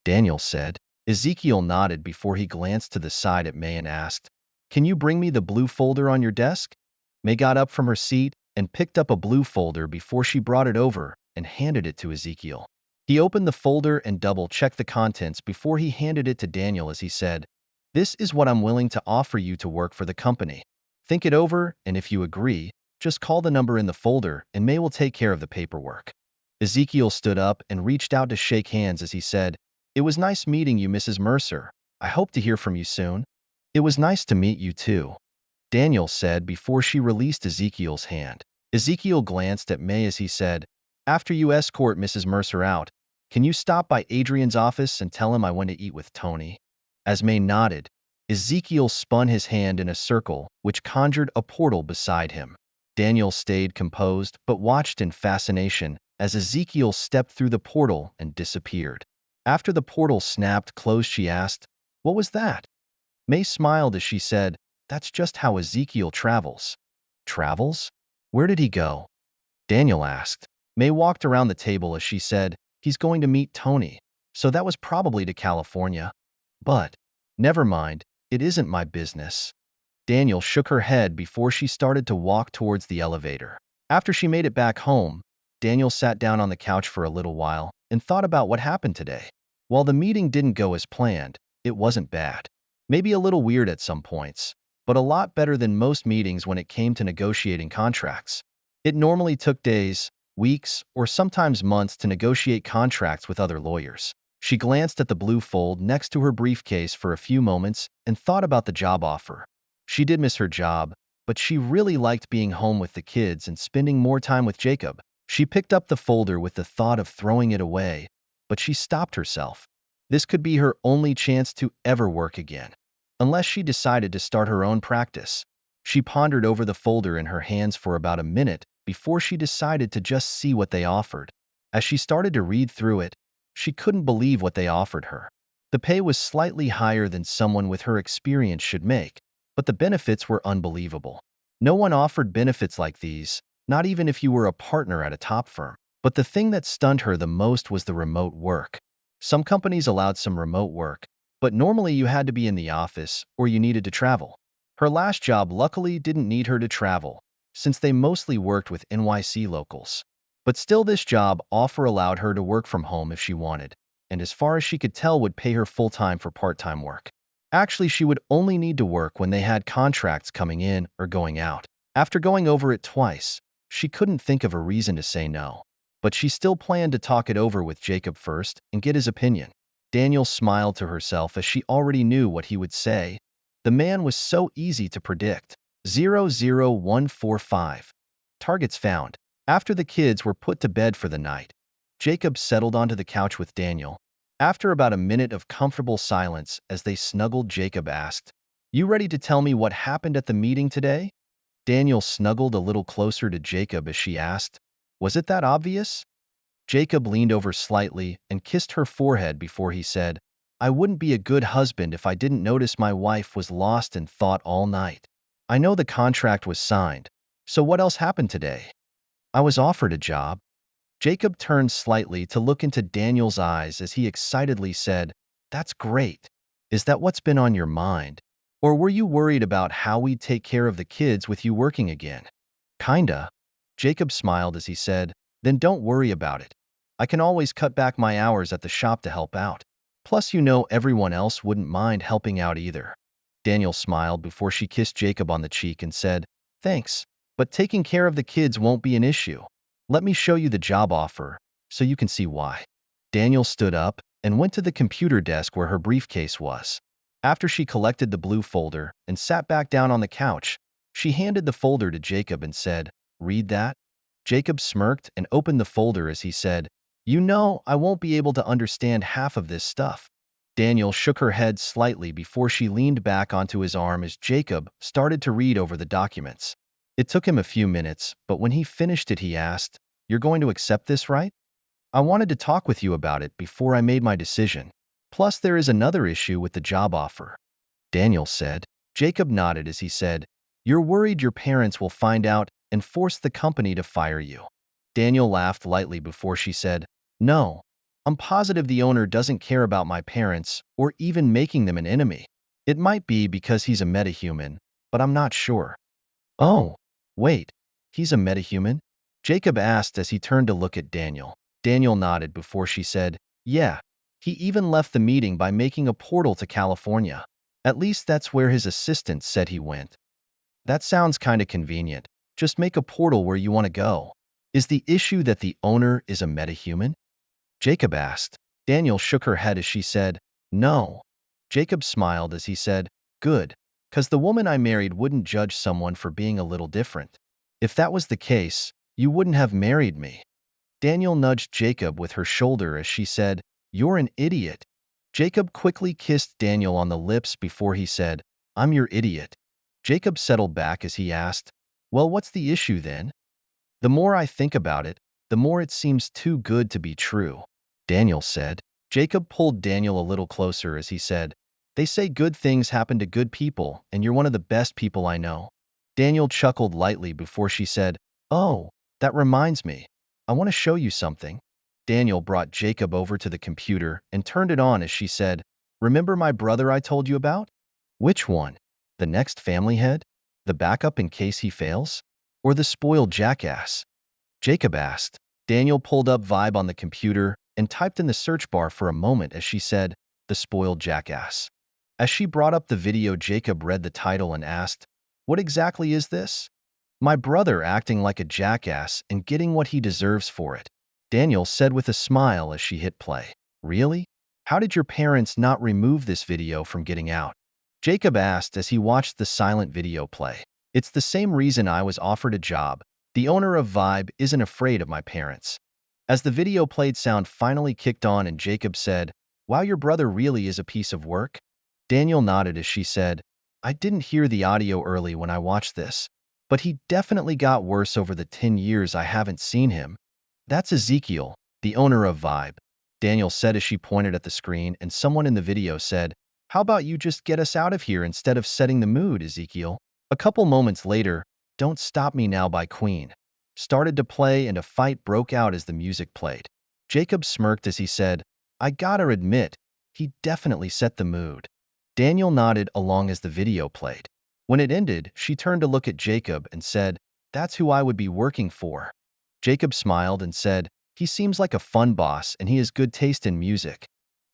Daniel said. Ezekiel nodded before he glanced to the side at May and asked, "Can you bring me the blue folder on your desk?" May got up from her seat and picked up a blue folder before she brought it over and handed it to Ezekiel. He opened the folder and double-checked the contents before he handed it to Daniel as he said, "This is what I'm willing to offer you to work for the company. Think it over, and if you agree, just call the number in the folder and May will take care of the paperwork." Ezekiel stood up and reached out to shake hands as he said, "It was nice meeting you, Mrs. Mercer. I hope to hear from you soon." "It was nice to meet you too," Daniel said before she released Ezekiel's hand. Ezekiel glanced at May as he said, "After you escort Mrs. Mercer out, can you stop by Adrian's office and tell him I went to eat with Tony?" As May nodded, Ezekiel spun his hand in a circle, which conjured a portal beside him. Daniel stayed composed but watched in fascination as Ezekiel stepped through the portal and disappeared. After the portal snapped closed, she asked, "What was that?" May smiled as she said, "That's just how Ezekiel travels." "Travels? Where did he go?" Daniel asked. May walked around the table as she said, "He's going to meet Tony, so that was probably to California." "But, never mind, it isn't my business." Daniel shook her head before she started to walk towards the elevator. After she made it back home, Daniel sat down on the couch for a little while and thought about what happened today. While the meeting didn't go as planned, it wasn't bad. Maybe a little weird at some points, but a lot better than most meetings when it came to negotiating contracts. It normally took days, weeks, or sometimes months to negotiate contracts with other lawyers. She glanced at the blue fold next to her briefcase for a few moments and thought about the job offer. She did miss her job, but she really liked being home with the kids and spending more time with Jacob. She picked up the folder with the thought of throwing it away, but she stopped herself. This could be her only chance to ever work again, unless she decided to start her own practice. She pondered over the folder in her hands for about a minute before she decided to just see what they offered. As she started to read through it, she couldn't believe what they offered her. The pay was slightly higher than someone with her experience should make, but the benefits were unbelievable. No one offered benefits like these, not even if you were a partner at a top firm. But the thing that stunned her the most was the remote work. Some companies allowed some remote work, but normally you had to be in the office or you needed to travel. Her last job luckily didn't need her to travel, since they mostly worked with NYC locals. But still, this job offer allowed her to work from home if she wanted, and as far as she could tell would pay her full-time for part-time work. Actually, she would only need to work when they had contracts coming in or going out. After going over it twice, she couldn't think of a reason to say no. But she still planned to talk it over with Jacob first and get his opinion. Daniel smiled to herself as she already knew what he would say. The man was so easy to predict. 00145. Targets found. After the kids were put to bed for the night, Jacob settled onto the couch with Daniel. After about a minute of comfortable silence as they snuggled, Jacob asked, "You ready to tell me what happened at the meeting today?" Daniel snuggled a little closer to Jacob as she asked, "Was it that obvious?" Jacob leaned over slightly and kissed her forehead before he said, "I wouldn't be a good husband if I didn't notice my wife was lost in thought all night. I know the contract was signed, so what else happened today?" "I was offered a job." Jacob turned slightly to look into Daniel's eyes as he excitedly said, "That's great. Is that what's been on your mind? Or were you worried about how we'd take care of the kids with you working again?" "Kinda." Jacob smiled as he said, "Then don't worry about it. I can always cut back my hours at the shop to help out. Plus, you know everyone else wouldn't mind helping out either." Daniel smiled before she kissed Jacob on the cheek and said, "Thanks, but taking care of the kids won't be an issue. Let me show you the job offer, so you can see why." Daniel stood up and went to the computer desk where her briefcase was. After she collected the blue folder and sat back down on the couch, She handed the folder to Jacob and said, "Read that?" Jacob smirked and opened the folder as he said, "You know, I won't be able to understand half of this stuff." Daniel shook her head slightly before she leaned back onto his arm as Jacob started to read over the documents. It took him a few minutes, but when he finished it, he asked, "You're going to accept this, right? I wanted to talk with you about it before I made my decision. Plus, there is another issue with the job offer," Daniel said. Jacob nodded as he said, "You're worried your parents will find out and force the company to fire you." Daniel laughed lightly before she said, "No, I'm positive the owner doesn't care about my parents or even making them an enemy. It might be because he's a metahuman, but I'm not sure." "Oh, wait, he's a metahuman?" Jacob asked as he turned to look at Daniel. Daniel nodded before she said, "Yeah, he even left the meeting by making a portal to California. At least that's where his assistant said he went." "That sounds kinda convenient. Just make a portal where you want to go." "Is the issue that the owner is a metahuman?" Jacob asked. Daniel shook her head as she said, "No." Jacob smiled as he said, "Good, 'cause the woman I married wouldn't judge someone for being a little different. If that was the case, you wouldn't have married me." Daniel nudged Jacob with her shoulder as she said, "You're an idiot." Jacob quickly kissed Daniel on the lips before he said, "I'm your idiot." Jacob settled back as he asked, "Well, what's the issue then?" "The more I think about it, the more it seems too good to be true," Daniel said. Jacob pulled Daniel a little closer as he said, "They say good things happen to good people, and you're one of the best people I know." Daniel chuckled lightly before she said, "Oh, that reminds me. I want to show you something." Daniel brought Jacob over to the computer and turned it on as she said, "Remember my brother I told you about?" "Which one? The next family head? The backup in case he fails? Or the spoiled jackass?" Jacob asked. Daniel pulled up Vibe on the computer and typed in the search bar for a moment as she said, "The spoiled jackass." As she brought up the video, Jacob read the title and asked, "What exactly is this?" "My brother acting like a jackass and getting what he deserves for it," Daniel said with a smile as she hit play. "Really? How did your parents not remove this video from getting out?" Jacob asked as he watched the silent video play. "It's the same reason I was offered a job. The owner of Vibe isn't afraid of my parents." As the video played, sound finally kicked on and Jacob said, "Wow, your brother really is a piece of work?" Daniel nodded as she said, "I didn't hear the audio early when I watched this, but he definitely got worse over the 10 years I haven't seen him." "That's Ezekiel, the owner of Vibe," Daniel said as she pointed at the screen, and someone in the video said, "How about you just get us out of here instead of setting the mood, Ezekiel?" A couple moments later, "Don't Stop Me Now" by Queen started to play and a fight broke out as the music played. Jacob smirked as he said, "I gotta admit, he definitely set the mood." Daniel nodded along as the video played. When it ended, she turned to look at Jacob and said, "That's who I would be working for." Jacob smiled and said, "He seems like a fun boss and he has good taste in music."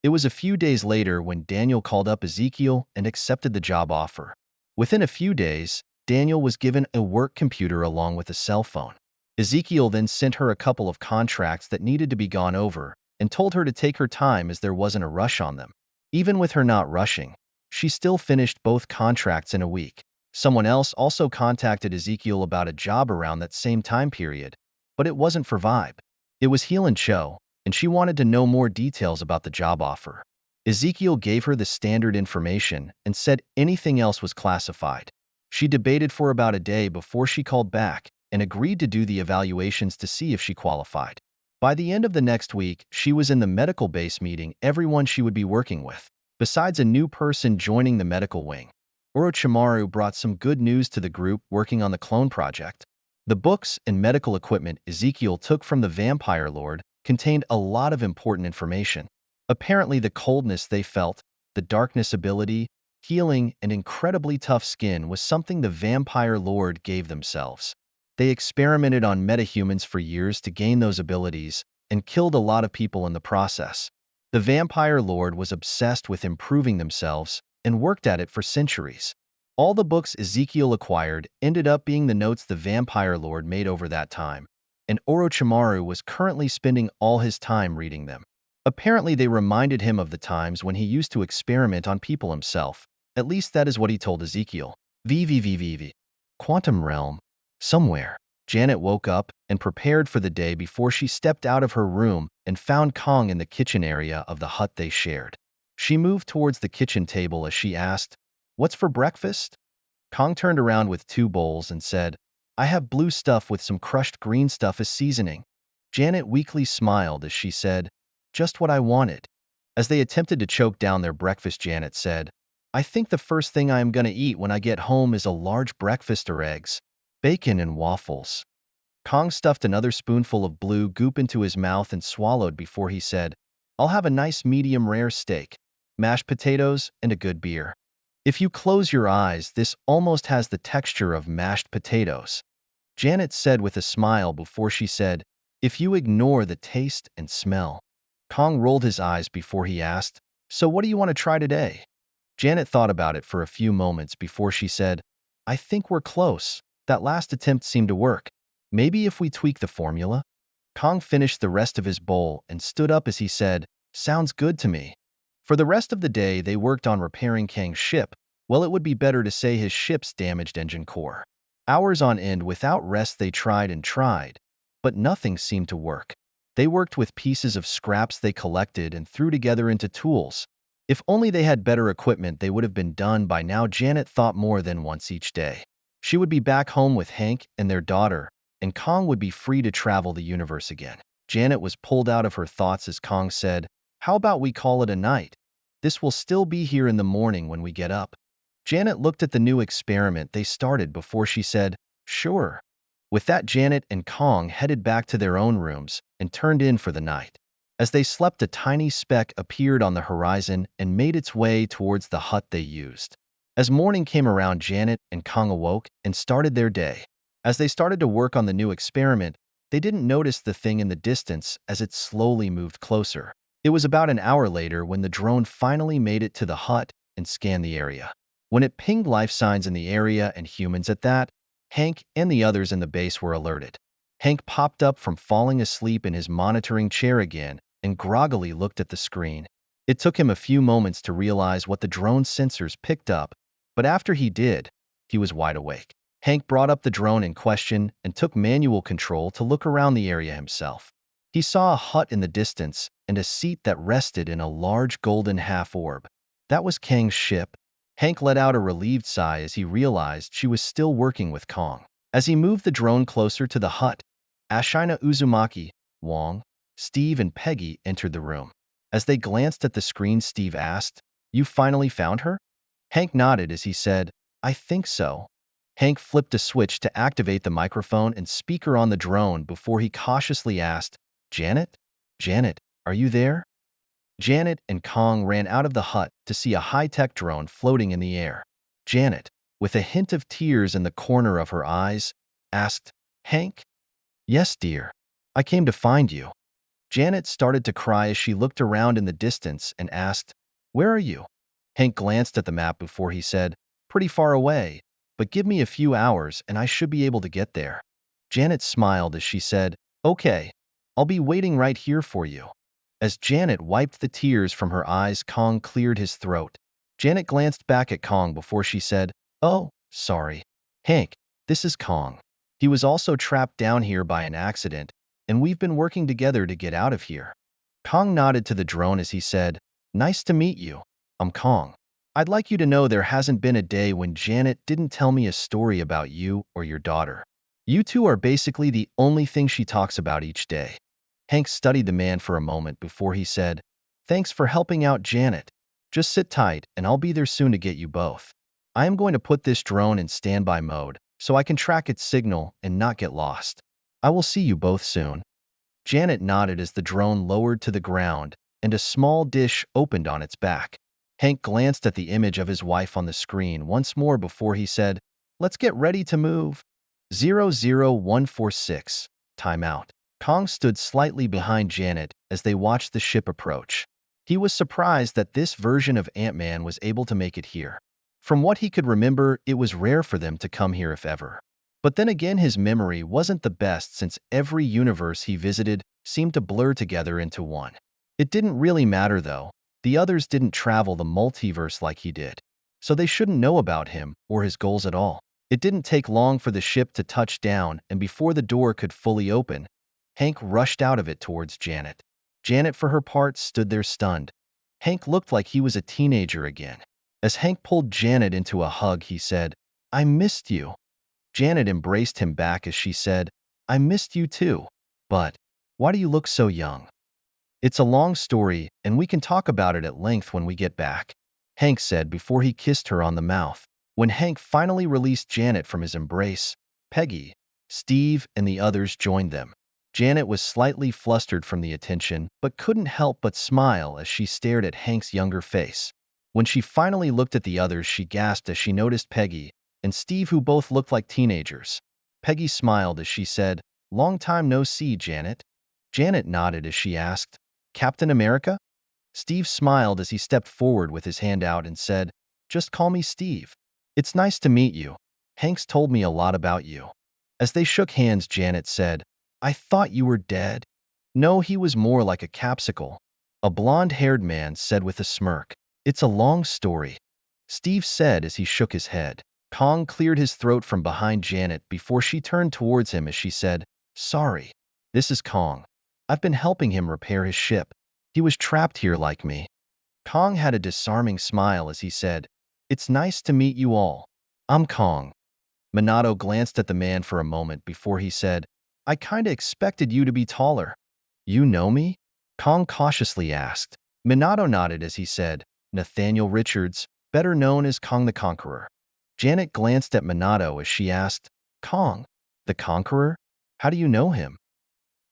It was a few days later when Daniel called up Ezekiel and accepted the job offer. Within a few days, Daniel was given a work computer along with a cell phone. Ezekiel then sent her a couple of contracts that needed to be gone over and told her to take her time as there wasn't a rush on them. Even with her not rushing, she still finished both contracts in a week. Someone else also contacted Ezekiel about a job around that same time period, but it wasn't for Vibe. It was Heel and Cho, and she wanted to know more details about the job offer. Ezekiel gave her the standard information and said anything else was classified. She debated for about a day before she called back and agreed to do the evaluations to see if she qualified. By the end of the next week, she was in the medical base meeting everyone she would be working with. Besides a new person joining the medical wing, Orochimaru brought some good news to the group working on the clone project. The books and medical equipment Ezekiel took from the Vampire Lord contained a lot of important information. Apparently, the coldness they felt, the darkness ability, healing, and incredibly tough skin was something the Vampire Lord gave themselves. They experimented on metahumans for years to gain those abilities and killed a lot of people in the process. The Vampire Lord was obsessed with improving themselves and worked at it for centuries. All the books Ezekiel acquired ended up being the notes the Vampire Lord made over that time, and Orochimaru was currently spending all his time reading them. Apparently, they reminded him of the times when he used to experiment on people himself. At least that is what he told Ezekiel. VVVVV. quantum realm, somewhere. Janet woke up and prepared for the day before she stepped out of her room and found Kong in the kitchen area of the hut they shared. She moved towards the kitchen table as she asked, "What's for breakfast?" Kong turned around with 2 bowls and said, "I have blue stuff with some crushed green stuff as seasoning." Janet weakly smiled as she said, "Just what I wanted." As they attempted to choke down their breakfast, Janet said, "I think the first thing I am going to eat when I get home is a large breakfast of eggs, bacon, and waffles." Kong stuffed another spoonful of blue goop into his mouth and swallowed before he said, "I'll have a nice medium rare steak, mashed potatoes, and a good beer." If you close your eyes, this almost has the texture of mashed potatoes, Janet said with a smile before she said, "If you ignore the taste and smell." Kong rolled his eyes before he asked, "So what do you want to try today?" Janet thought about it for a few moments before she said, "I think we're close. That last attempt seemed to work. Maybe if we tweak the formula?" Kong finished the rest of his bowl and stood up as he said, "Sounds good to me." For the rest of the day, they worked on repairing Kang's ship. Well, it would be better to say his ship's damaged engine core. Hours on end without rest, they tried and tried, but nothing seemed to work. They worked with pieces of scraps they collected and threw together into tools. If only they had better equipment, they would have been done by now. Janet thought more than once each day. She would be back home with Hank and their daughter, and Kong would be free to travel the universe again. Janet was pulled out of her thoughts as Kong said, "How about we call it a night? This will still be here in the morning when we get up." Janet looked at the new experiment they started before she said, "Sure." With that, Janet and Kong headed back to their own rooms and turned in for the night. As they slept, a tiny speck appeared on the horizon and made its way towards the hut they used. As morning came around, Janet and Kong awoke and started their day. As they started to work on the new experiment, they didn't notice the thing in the distance as it slowly moved closer. It was about an hour later when the drone finally made it to the hut and scanned the area. When it pinged life signs in the area and humans at that, Hank and the others in the base were alerted. Hank popped up from falling asleep in his monitoring chair again and groggily looked at the screen. It took him a few moments to realize what the drone's sensors picked up, but after he did, he was wide awake. Hank brought up the drone in question and took manual control to look around the area himself. He saw a hut in the distance and a seat that rested in a large golden half-orb. That was Kang's ship. Hank let out a relieved sigh as he realized she was still working with Kong. As he moved the drone closer to the hut, Ashina Uzumaki, Wong, Steve, and Peggy entered the room. As they glanced at the screen, Steve asked, "You finally found her?" Hank nodded as he said, "I think so." Hank flipped a switch to activate the microphone and speaker on the drone before he cautiously asked, "Janet? Janet, are you there?" Janet and Kong ran out of the hut to see a high-tech drone floating in the air. Janet, with a hint of tears in the corner of her eyes, asked, "Hank?" "Yes, dear. I came to find you." Janet started to cry as she looked around in the distance and asked, "Where are you?" Hank glanced at the map before he said, "Pretty far away, but give me a few hours and I should be able to get there." Janet smiled as she said, "Okay, I'll be waiting right here for you." As Janet wiped the tears from her eyes, Kong cleared his throat. Janet glanced back at Kong before she said, "Oh, sorry. Hank, this is Kong. He was also trapped down here by an accident, and we've been working together to get out of here." Kong nodded to the drone as he said, "Nice to meet you. I'm Kong. I'd like you to know there hasn't been a day when Janet didn't tell me a story about you or your daughter. You two are basically the only thing she talks about each day." Hank studied the man for a moment before he said, "Thanks for helping out, Janet. Just sit tight and I'll be there soon to get you both. I am going to put this drone in standby mode so I can track its signal and not get lost. I will see you both soon." Janet nodded as the drone lowered to the ground and a small dish opened on its back. Hank glanced at the image of his wife on the screen once more before he said, "Let's get ready to move." 00146. Timeout. Kong stood slightly behind Janet as they watched the ship approach. He was surprised that this version of Ant-Man was able to make it here. From what he could remember, it was rare for them to come here if ever. But then again, his memory wasn't the best since every universe he visited seemed to blur together into one. It didn't really matter though. The others didn't travel the multiverse like he did, so they shouldn't know about him or his goals at all. It didn't take long for the ship to touch down, and before the door could fully open, Hank rushed out of it towards Janet. Janet, for her part, stood there stunned. Hank looked like he was a teenager again. As Hank pulled Janet into a hug, he said, "I missed you." Janet embraced him back as she said, "I missed you too. But why do you look so young?" "It's a long story, and we can talk about it at length when we get back," Hank said before he kissed her on the mouth. When Hank finally released Janet from his embrace, Peggy, Steve, and the others joined them. Janet was slightly flustered from the attention, but couldn't help but smile as she stared at Hank's younger face. When she finally looked at the others, she gasped as she noticed Peggy and Steve, who both looked like teenagers. Peggy smiled as she said, "Long time no see, Janet." Janet nodded as she asked, "Captain America?" Steve smiled as he stepped forward with his hand out and said, "Just call me Steve. It's nice to meet you. Hank's told me a lot about you." As they shook hands, Janet said, "I thought you were dead." "No, he was more like a capsicle," a blonde-haired man said with a smirk. "It's a long story," Steve said as he shook his head. Kong cleared his throat from behind Janet before she turned towards him as she said, "Sorry. This is Kong. I've been helping him repair his ship. He was trapped here like me." Kong had a disarming smile as he said, "It's nice to meet you all. I'm Kong." Minato glanced at the man for a moment before he said, "I kinda expected you to be taller." "You know me?" Kong cautiously asked. Minato nodded as he said, "Nathaniel Richards, better known as Kong the Conqueror." Janet glanced at Minato as she asked, "Kong, the Conqueror? How do you know him?"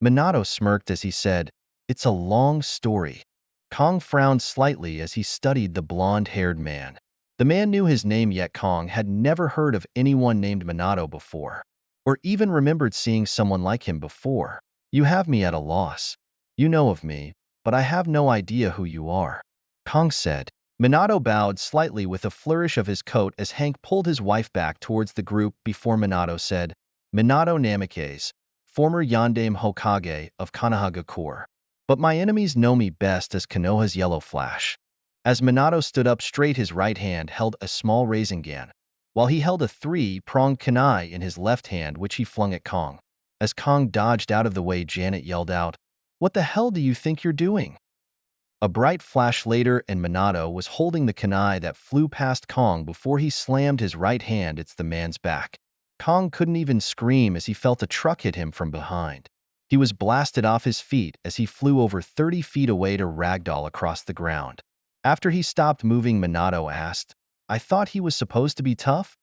Minato smirked as he said, "It's a long story." Kong frowned slightly as he studied the blonde-haired man. The man knew his name, yet Kong had never heard of anyone named Minato before, or even remembered seeing someone like him before. "You have me at a loss. You know of me, but I have no idea who you are," Kong said. Minato bowed slightly with a flourish of his coat as Hank pulled his wife back towards the group before Minato said, "Minato Namikaze, former Yondaime Hokage of Konohagakure. But my enemies know me best as Konoha's Yellow Flash." As Minato stood up straight, his right hand held a small Rasengan, while he held a three-pronged kunai in his left hand, which he flung at Kong. As Kong dodged out of the way, Janet yelled out, "What the hell do you think you're doing?" A bright flash later, and Minato was holding the kunai that flew past Kong before he slammed his right hand at the man's back. Kong couldn't even scream as he felt a truck hit him from behind. He was blasted off his feet as he flew over 30 feet away to ragdoll across the ground. After he stopped moving, Minato asked, "I thought he was supposed to be tough?"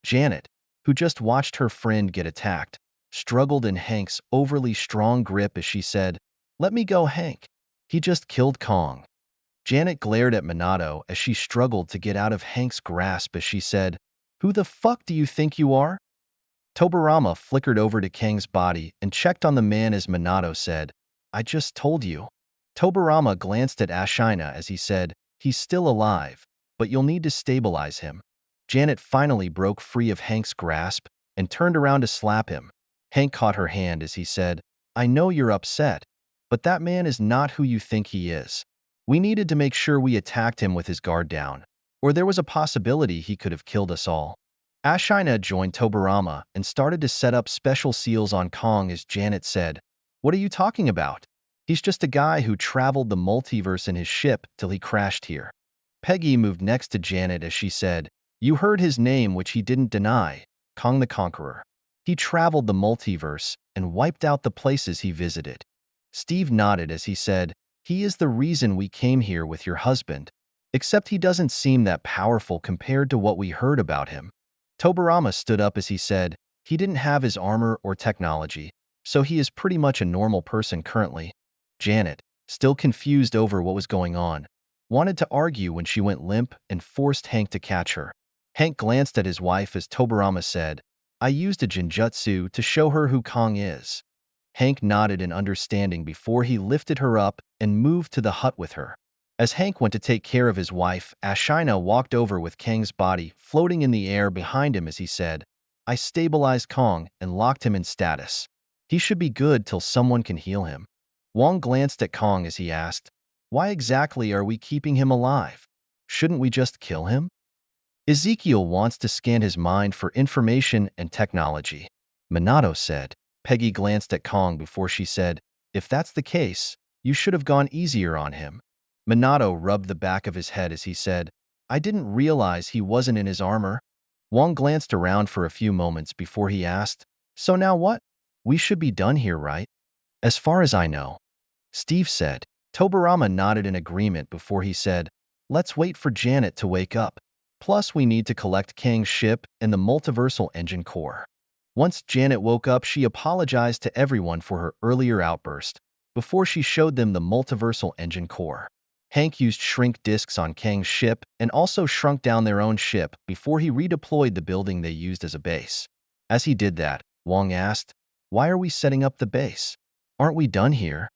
Janet, who just watched her friend get attacked, struggled in Hank's overly strong grip as she said, "Let me go, Hank. He just killed Kong." Janet glared at Minato as she struggled to get out of Hank's grasp as she said, "Who the fuck do you think you are?" Tobirama flickered over to Kang's body and checked on the man as Minato said, "I just told you." Tobirama glanced at Ashina as he said, "He's still alive, but you'll need to stabilize him." Janet finally broke free of Hank's grasp and turned around to slap him. Hank caught her hand as he said, "I know you're upset, but that man is not who you think he is. We needed to make sure we attacked him with his guard down, or there was a possibility he could have killed us all." Ashina joined Tobirama and started to set up special seals on Kong as Janet said, "What are you talking about? He's just a guy who traveled the multiverse in his ship till he crashed here." Peggy moved next to Janet as she said, "You heard his name, which he didn't deny, Kong the Conqueror. He traveled the multiverse and wiped out the places he visited." Steve nodded as he said, "He is the reason we came here with your husband, except he doesn't seem that powerful compared to what we heard about him." Tobirama stood up as he said, "He didn't have his armor or technology, so he is pretty much a normal person currently." Janet, still confused over what was going on, wanted to argue when she went limp and forced Hank to catch her. Hank glanced at his wife as Tobirama said, "I used a Jinjutsu to show her who Kong is." Hank nodded in understanding before he lifted her up and moved to the hut with her. As Hank went to take care of his wife, Ashina walked over with Kang's body floating in the air behind him as he said, "I stabilized Kong and locked him in status. He should be good till someone can heal him." Wong glanced at Kong as he asked, "Why exactly are we keeping him alive? Shouldn't we just kill him?" Ezekiel wants to scan his mind for information and technology, Minato said. Peggy glanced at Kong before she said, if that's the case, you should have gone easier on him. Minato rubbed the back of his head as he said, I didn't realize he wasn't in his armor. Wong glanced around for a few moments before he asked, so now what? We should be done here, right? As far as I know, Steve said. Tobarama nodded in agreement before he said, let's wait for Janet to wake up. Plus, we need to collect Kang's ship and the multiversal engine core. Once Janet woke up, she apologized to everyone for her earlier outburst before she showed them the multiversal engine core. Hank used shrink discs on Kang's ship and also shrunk down their own ship before he redeployed the building they used as a base. As he did that, Wong asked, why are we setting up the base? Aren't we done here?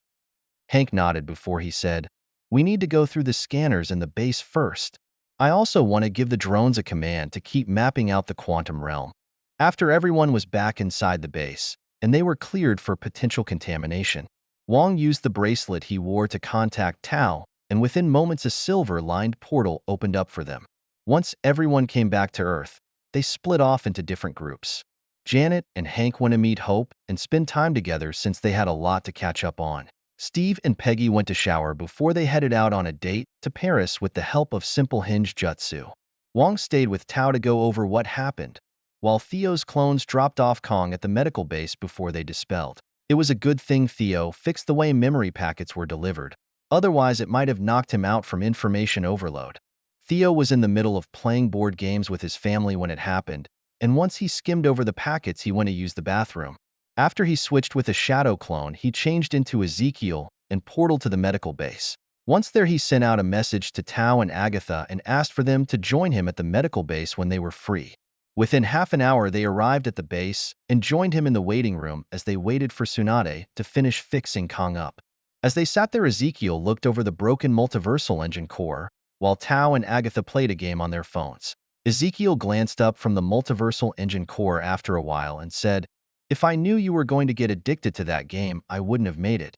Hank nodded before he said, we need to go through the scanners and the base first. I also want to give the drones a command to keep mapping out the quantum realm. After everyone was back inside the base, and they were cleared for potential contamination, Wong used the bracelet he wore to contact Tao, and within moments a silver-lined portal opened up for them. Once everyone came back to Earth, they split off into different groups. Janet and Hank went to meet Hope and spend time together since they had a lot to catch up on. Steve and Peggy went to shower before they headed out on a date to Paris with the help of simple hinge jutsu. Wong stayed with Tao to go over what happened, while Theo's clones dropped off Kong at the medical base before they dispelled. It was a good thing Theo fixed the way memory packets were delivered. Otherwise, it might have knocked him out from information overload. Theo was in the middle of playing board games with his family when it happened, and once he skimmed over the packets, he went to use the bathroom. After he switched with a shadow clone, he changed into Ezekiel and portaled to the medical base. Once there, he sent out a message to Tao and Agatha and asked for them to join him at the medical base when they were free. Within half an hour, they arrived at the base and joined him in the waiting room as they waited for Tsunade to finish fixing Kong up. As they sat there, Ezekiel looked over the broken multiversal engine core, while Tao and Agatha played a game on their phones. Ezekiel glanced up from the multiversal engine core after a while and said, if I knew you were going to get addicted to that game, I wouldn't have made it.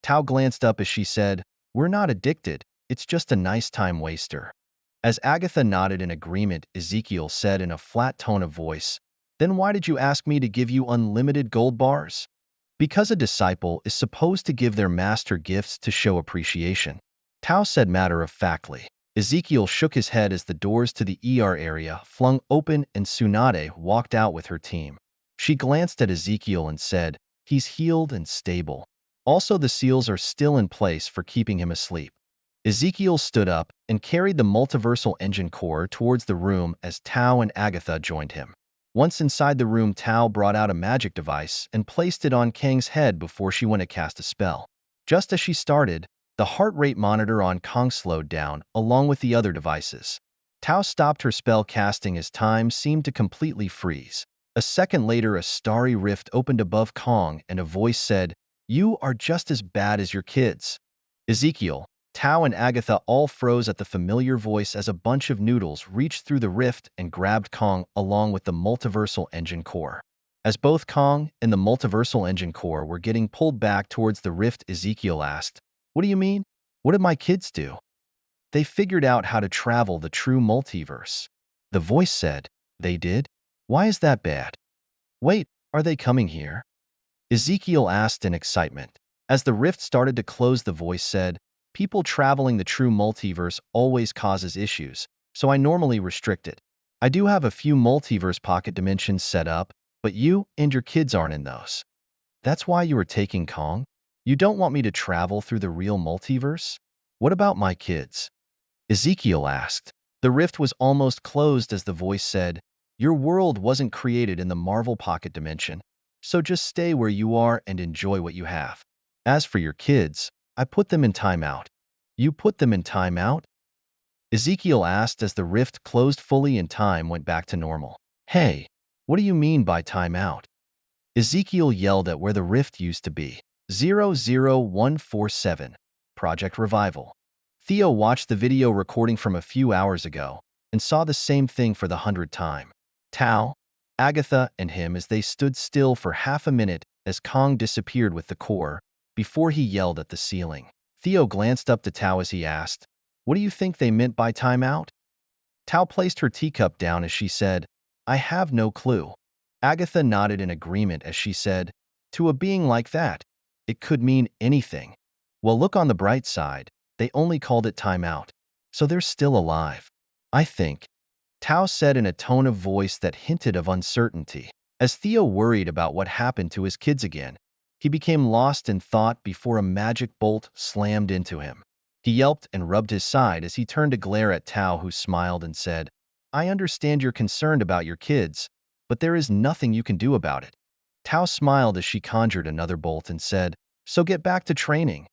Tao glanced up as she said, we're not addicted, it's just a nice time waster. As Agatha nodded in agreement, Ezekiel said in a flat tone of voice, then why did you ask me to give you unlimited gold bars? Because a disciple is supposed to give their master gifts to show appreciation, Tao said matter-of-factly. Ezekiel shook his head as the doors to the ER area flung open and Tsunade walked out with her team. She glanced at Ezekiel and said, he's healed and stable. Also, the seals are still in place for keeping him asleep. Ezekiel stood up and carried the multiversal engine core towards the room as Tao and Agatha joined him. Once inside the room, Tao brought out a magic device and placed it on Kang's head before she went to cast a spell. Just as she started, the heart rate monitor on Kong slowed down, along with the other devices. Tao stopped her spell casting as time seemed to completely freeze. A second later, a starry rift opened above Kong and a voice said, you are just as bad as your kids. Ezekiel, Tao and Agatha all froze at the familiar voice as a bunch of noodles reached through the rift and grabbed Kong along with the multiversal engine core. As both Kong and the multiversal engine core were getting pulled back towards the rift, Ezekiel asked, what do you mean? What did my kids do? They figured out how to travel the true multiverse. The voice said, they did? Why is that bad? Wait, are they coming here? Ezekiel asked in excitement. As the rift started to close, the voice said, people traveling the true multiverse always causes issues, so I normally restrict it. I do have a few multiverse pocket dimensions set up, but you and your kids aren't in those. That's why you were taking Kong? You don't want me to travel through the real multiverse? What about my kids? Ezekiel asked. The rift was almost closed as the voice said, your world wasn't created in the Marvel pocket dimension, so just stay where you are and enjoy what you have. As for your kids, I put them in timeout. You put them in timeout? Ezekiel asked as the rift closed fully and time went back to normal. Hey, what do you mean by timeout? Ezekiel yelled at where the rift used to be. 00147. Project Revival. Theo watched the video recording from a few hours ago and saw the same thing for the 100th time. Tao, Agatha, and him as they stood still for half a minute as Kong disappeared with the core before he yelled at the ceiling. Theo glanced up to Tao as he asked, what do you think they meant by timeout? Tao placed her teacup down as she said, I have no clue. Agatha nodded in agreement as she said, to a being like that, it could mean anything. Well, look on the bright side, they only called it timeout, so they're still alive. I think, Tao said in a tone of voice that hinted of uncertainty. As Theo worried about what happened to his kids again, he became lost in thought before a magic bolt slammed into him. He yelped and rubbed his side as he turned to glare at Tao, who smiled and said, I understand you're concerned about your kids, but there is nothing you can do about it. Tao smiled as she conjured another bolt and said, so get back to training.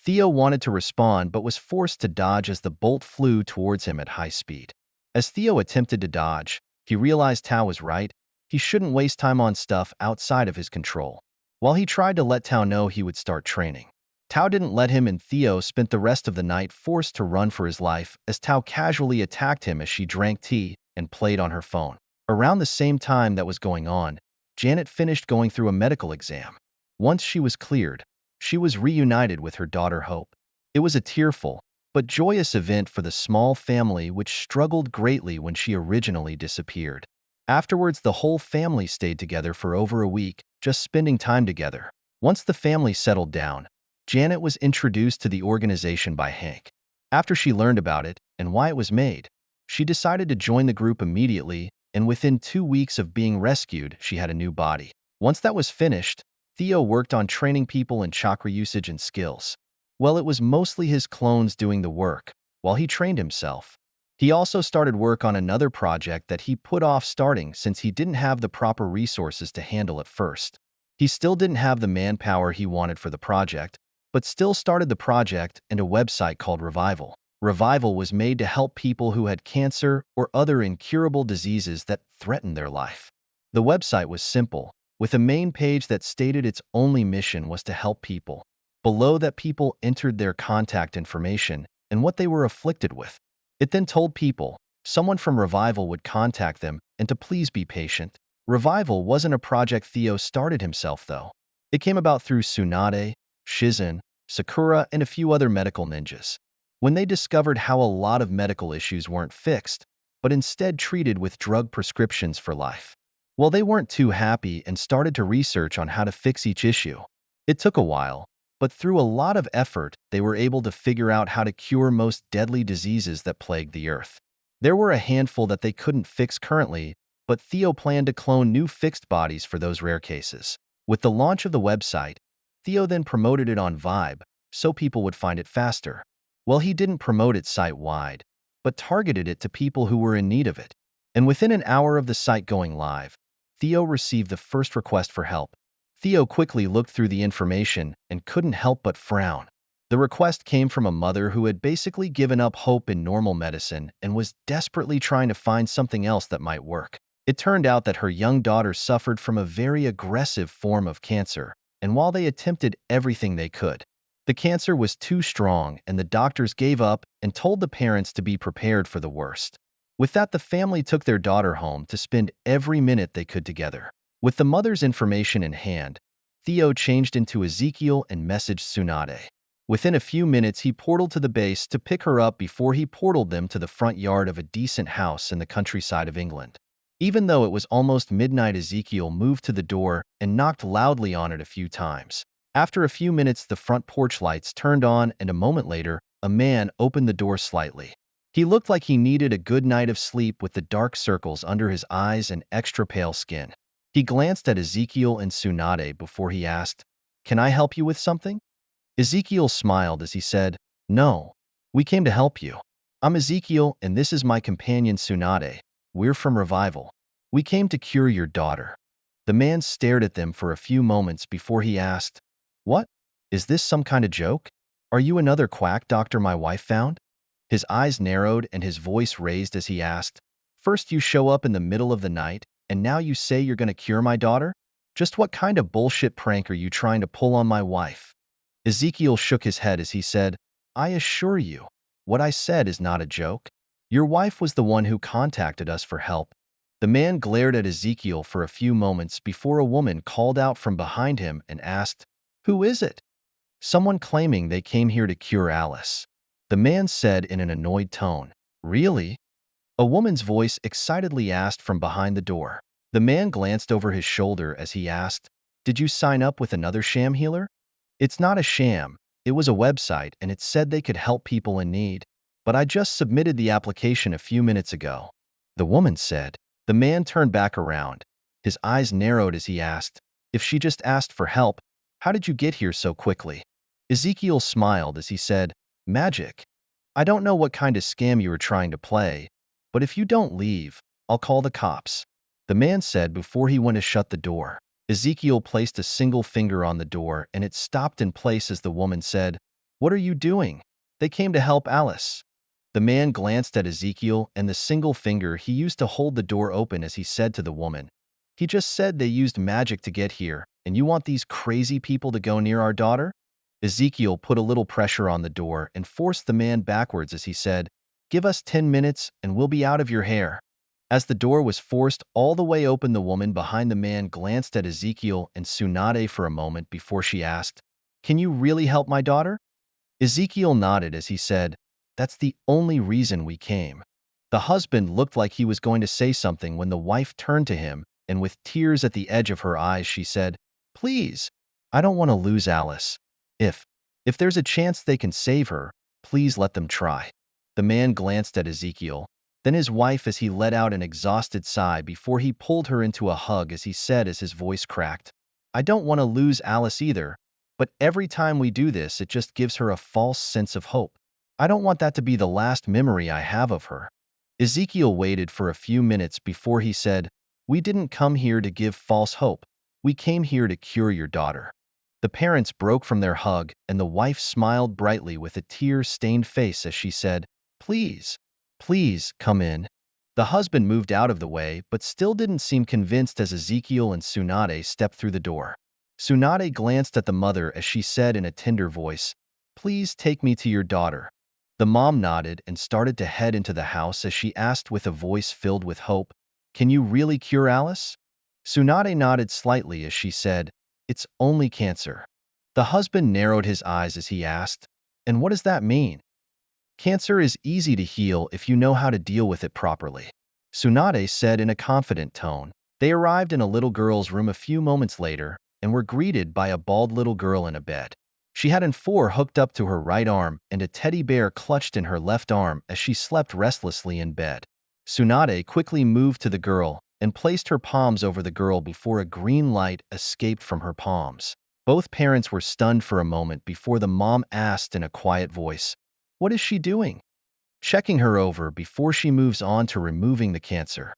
Theo wanted to respond but was forced to dodge as the bolt flew towards him at high speed. As Theo attempted to dodge, he realized Tao was right. He shouldn't waste time on stuff outside of his control. While he tried to let Tao know he would start training, Tao didn't let him, and Theo spent the rest of the night forced to run for his life as Tao casually attacked him as she drank tea and played on her phone. Around the same time that was going on, Janet finished going through a medical exam. Once she was cleared, she was reunited with her daughter Hope. It was a tearful but joyous event for the small family, which struggled greatly when she originally disappeared. Afterwards, the whole family stayed together for over a week, just spending time together. Once the family settled down, Janet was introduced to the organization by Hank. After she learned about it and why it was made, she decided to join the group immediately, and within 2 weeks of being rescued, she had a new body. Once that was finished, Theo worked on training people in chakra usage and skills. Well, it was mostly his clones doing the work, while he trained himself. He also started work on another project that he put off starting since he didn't have the proper resources to handle it first. He still didn't have the manpower he wanted for the project, but still started the project and a website called Revival. Revival was made to help people who had cancer or other incurable diseases that threatened their life. The website was simple, with a main page that stated its only mission was to help people. Below that, people entered their contact information and what they were afflicted with. It then told people someone from Revival would contact them and to please be patient. Revival wasn't a project Theo started himself, though. It came about through Tsunade, Shizen, Sakura, and a few other medical ninjas. When they discovered how a lot of medical issues weren't fixed, but instead treated with drug prescriptions for life. Well, they weren't too happy and started to research on how to fix each issue. It took a while, but through a lot of effort, they were able to figure out how to cure most deadly diseases that plagued the earth. There were a handful that they couldn't fix currently, but Theo planned to clone new fixed bodies for those rare cases. With the launch of the website, Theo then promoted it on Vibe, so people would find it faster. Well, he didn't promote it site-wide, but targeted it to people who were in need of it. And within an hour of the site going live, Theo received the first request for help. Theo quickly looked through the information and couldn't help but frown. The request came from a mother who had basically given up hope in normal medicine and was desperately trying to find something else that might work. It turned out that her young daughter suffered from a very aggressive form of cancer, and while they attempted everything they could, the cancer was too strong and the doctors gave up and told the parents to be prepared for the worst. With that, the family took their daughter home to spend every minute they could together. With the mother's information in hand, Theo changed into Ezekiel and messaged Tsunade. Within a few minutes, he portaled to the base to pick her up before he portaled them to the front yard of a decent house in the countryside of England. Even though it was almost midnight, Ezekiel moved to the door and knocked loudly on it a few times. After a few minutes, the front porch lights turned on, and a moment later, a man opened the door slightly. He looked like he needed a good night of sleep with the dark circles under his eyes and extra pale skin. He glanced at Ezekiel and Tsunade before he asked, "Can I help you with something?" Ezekiel smiled as he said, "No, we came to help you. I'm Ezekiel and this is my companion Tsunade. We're from Revival. We came to cure your daughter." The man stared at them for a few moments before he asked, "What? Is this some kind of joke? Are you another quack doctor my wife found?" His eyes narrowed and his voice raised as he asked, "First you show up in the middle of the night, and now you say you're going to cure my daughter? Just what kind of bullshit prank are you trying to pull on my wife?" Ezekiel shook his head as he said, "I assure you, what I said is not a joke. Your wife was the one who contacted us for help." The man glared at Ezekiel for a few moments before a woman called out from behind him and asked, "Who is it?" "Someone claiming they came here to cure Alice." The man said in an annoyed tone. "Really? A woman's voice excitedly asked from behind the door. The man glanced over his shoulder as he asked, "Did you sign up with another sham healer?" "It's not a sham. It was a website and it said they could help people in need. But I just submitted the application a few minutes ago," the woman said. The man turned back around. His eyes narrowed as he asked, "If she just asked for help, how did you get here so quickly?" Ezekiel smiled as he said, "Magic. I don't know what kind of scam you were trying to play, but if you don't leave, I'll call the cops," the man said before he went to shut the door. Ezekiel placed a single finger on the door and it stopped in place as the woman said, "What are you doing?" "They came to help Alice." The man glanced at Ezekiel and the single finger he used to hold the door open as he said to the woman, "He just said they used magic to get here, and you want these crazy people to go near our daughter?" Ezekiel put a little pressure on the door and forced the man backwards as he said, "Give us 10 minutes and we'll be out of your hair." As the door was forced all the way open, the woman behind the man glanced at Ezekiel and Tsunade for a moment before she asked, "Can you really help my daughter?" Ezekiel nodded as he said, "That's the only reason we came." The husband looked like he was going to say something when the wife turned to him, and with tears at the edge of her eyes, she said, "Please, I don't want to lose Alice. If there's a chance they can save her, please let them try." The man glanced at Ezekiel, then his wife as he let out an exhausted sigh before he pulled her into a hug as he said as his voice cracked, "I don't want to lose Alice either, but every time we do this, it just gives her a false sense of hope. I don't want that to be the last memory I have of her." Ezekiel waited for a few minutes before he said, "We didn't come here to give false hope. We came here to cure your daughter." The parents broke from their hug, and the wife smiled brightly with a tear-stained face as she said, "Please, please come in." The husband moved out of the way, but still didn't seem convinced as Ezekiel and Tsunade stepped through the door. Tsunade glanced at the mother as she said in a tender voice, "Please take me to your daughter." The mom nodded and started to head into the house as she asked with a voice filled with hope, "Can you really cure Alice?" Tsunade nodded slightly as she said, "It's only cancer." The husband narrowed his eyes as he asked, "And what does that mean?" "Cancer is easy to heal if you know how to deal with it properly," Tsunade said in a confident tone. They arrived in a little girl's room a few moments later and were greeted by a bald little girl in a bed. She had an four hooked up to her right arm and a teddy bear clutched in her left arm as she slept restlessly in bed. Tsunade quickly moved to the girl and placed her palms over the girl before a green light escaped from her palms. Both parents were stunned for a moment before the mom asked in a quiet voice, "What is she doing?" "Checking her over before she moves on to removing the cancer,"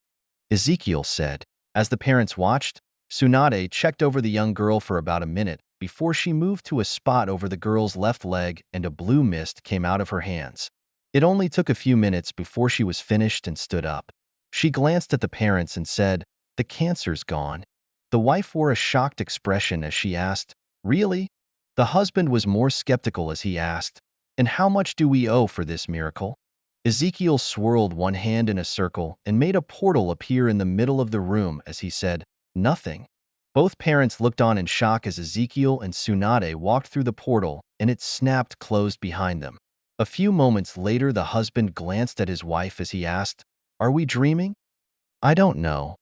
Ezekiel said. As the parents watched, Tsunade checked over the young girl for about a minute before she moved to a spot over the girl's left leg and a blue mist came out of her hands. It only took a few minutes before she was finished and stood up. She glanced at the parents and said, "The cancer's gone." The wife wore a shocked expression as she asked, "Really?" The husband was more skeptical as he asked, "And how much do we owe for this miracle?" Ezekiel swirled one hand in a circle and made a portal appear in the middle of the room as he said, "Nothing." Both parents looked on in shock as Ezekiel and Tsunade walked through the portal and it snapped closed behind them. A few moments later, the husband glanced at his wife as he asked, "Are we dreaming?" "I don't know,"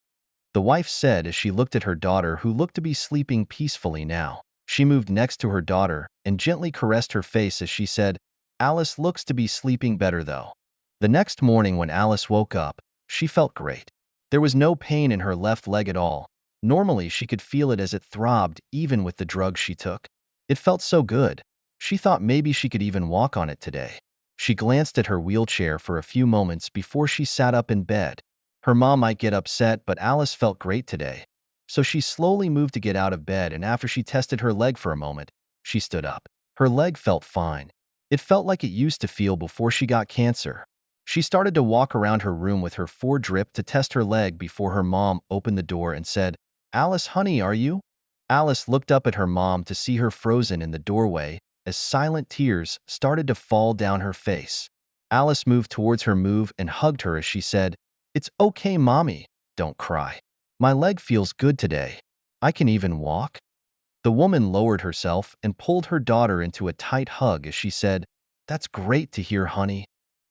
the wife said as she looked at her daughter who looked to be sleeping peacefully now. She moved next to her daughter and gently caressed her face as she said, "Alice looks to be sleeping better though." The next morning when Alice woke up, she felt great. There was no pain in her left leg at all. Normally, she could feel it as it throbbed even with the drugs she took. It felt so good. She thought maybe she could even walk on it today. She glanced at her wheelchair for a few moments before she sat up in bed. Her mom might get upset, but Alice felt great today. So she slowly moved to get out of bed, and after she tested her leg for a moment, she stood up. Her leg felt fine. It felt like it used to feel before she got cancer. She started to walk around her room with her four drip to test her leg before her mom opened the door and said, "Alice, honey, are you?" Alice looked up at her mom to see her frozen in the doorway as silent tears started to fall down her face. Alice moved towards her and hugged her as she said, "It's okay, Mommy. Don't cry. My leg feels good today. I can even walk." The woman lowered herself and pulled her daughter into a tight hug as she said, "That's great to hear, honey."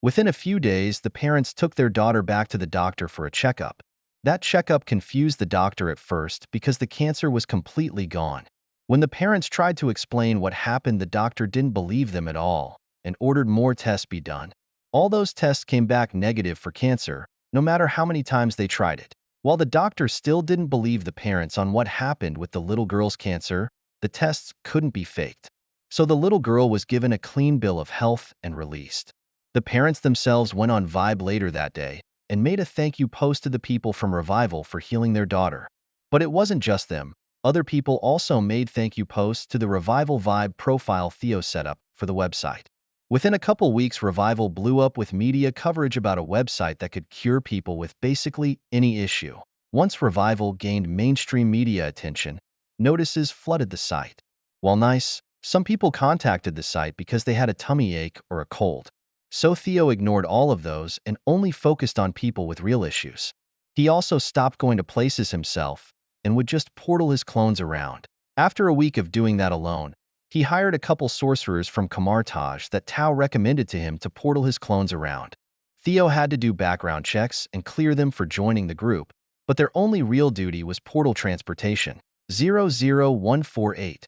Within a few days, the parents took their daughter back to the doctor for a checkup. That checkup confused the doctor at first because the cancer was completely gone. When the parents tried to explain what happened, the doctor didn't believe them at all and ordered more tests be done. All those tests came back negative for cancer, no matter how many times they tried it. While the doctor still didn't believe the parents on what happened with the little girl's cancer, the tests couldn't be faked. So the little girl was given a clean bill of health and released. The parents themselves went on Vibe later that day and made a thank you post to the people from Revival for healing their daughter. But it wasn't just them. Other people also made thank you posts to the Revival Vibe profile Theo set up for the website. Within a couple weeks, Revival blew up with media coverage about a website that could cure people with basically any issue. Once Revival gained mainstream media attention, notices flooded the site. While nice, some people contacted the site because they had a tummy ache or a cold. So Theo ignored all of those and only focused on people with real issues. He also stopped going to places himself and would just portal his clones around. After a week of doing that alone, he hired a couple sorcerers from Kamartaj that Tao recommended to him to portal his clones around. Theo had to do background checks and clear them for joining the group, but their only real duty was portal transportation. 00148.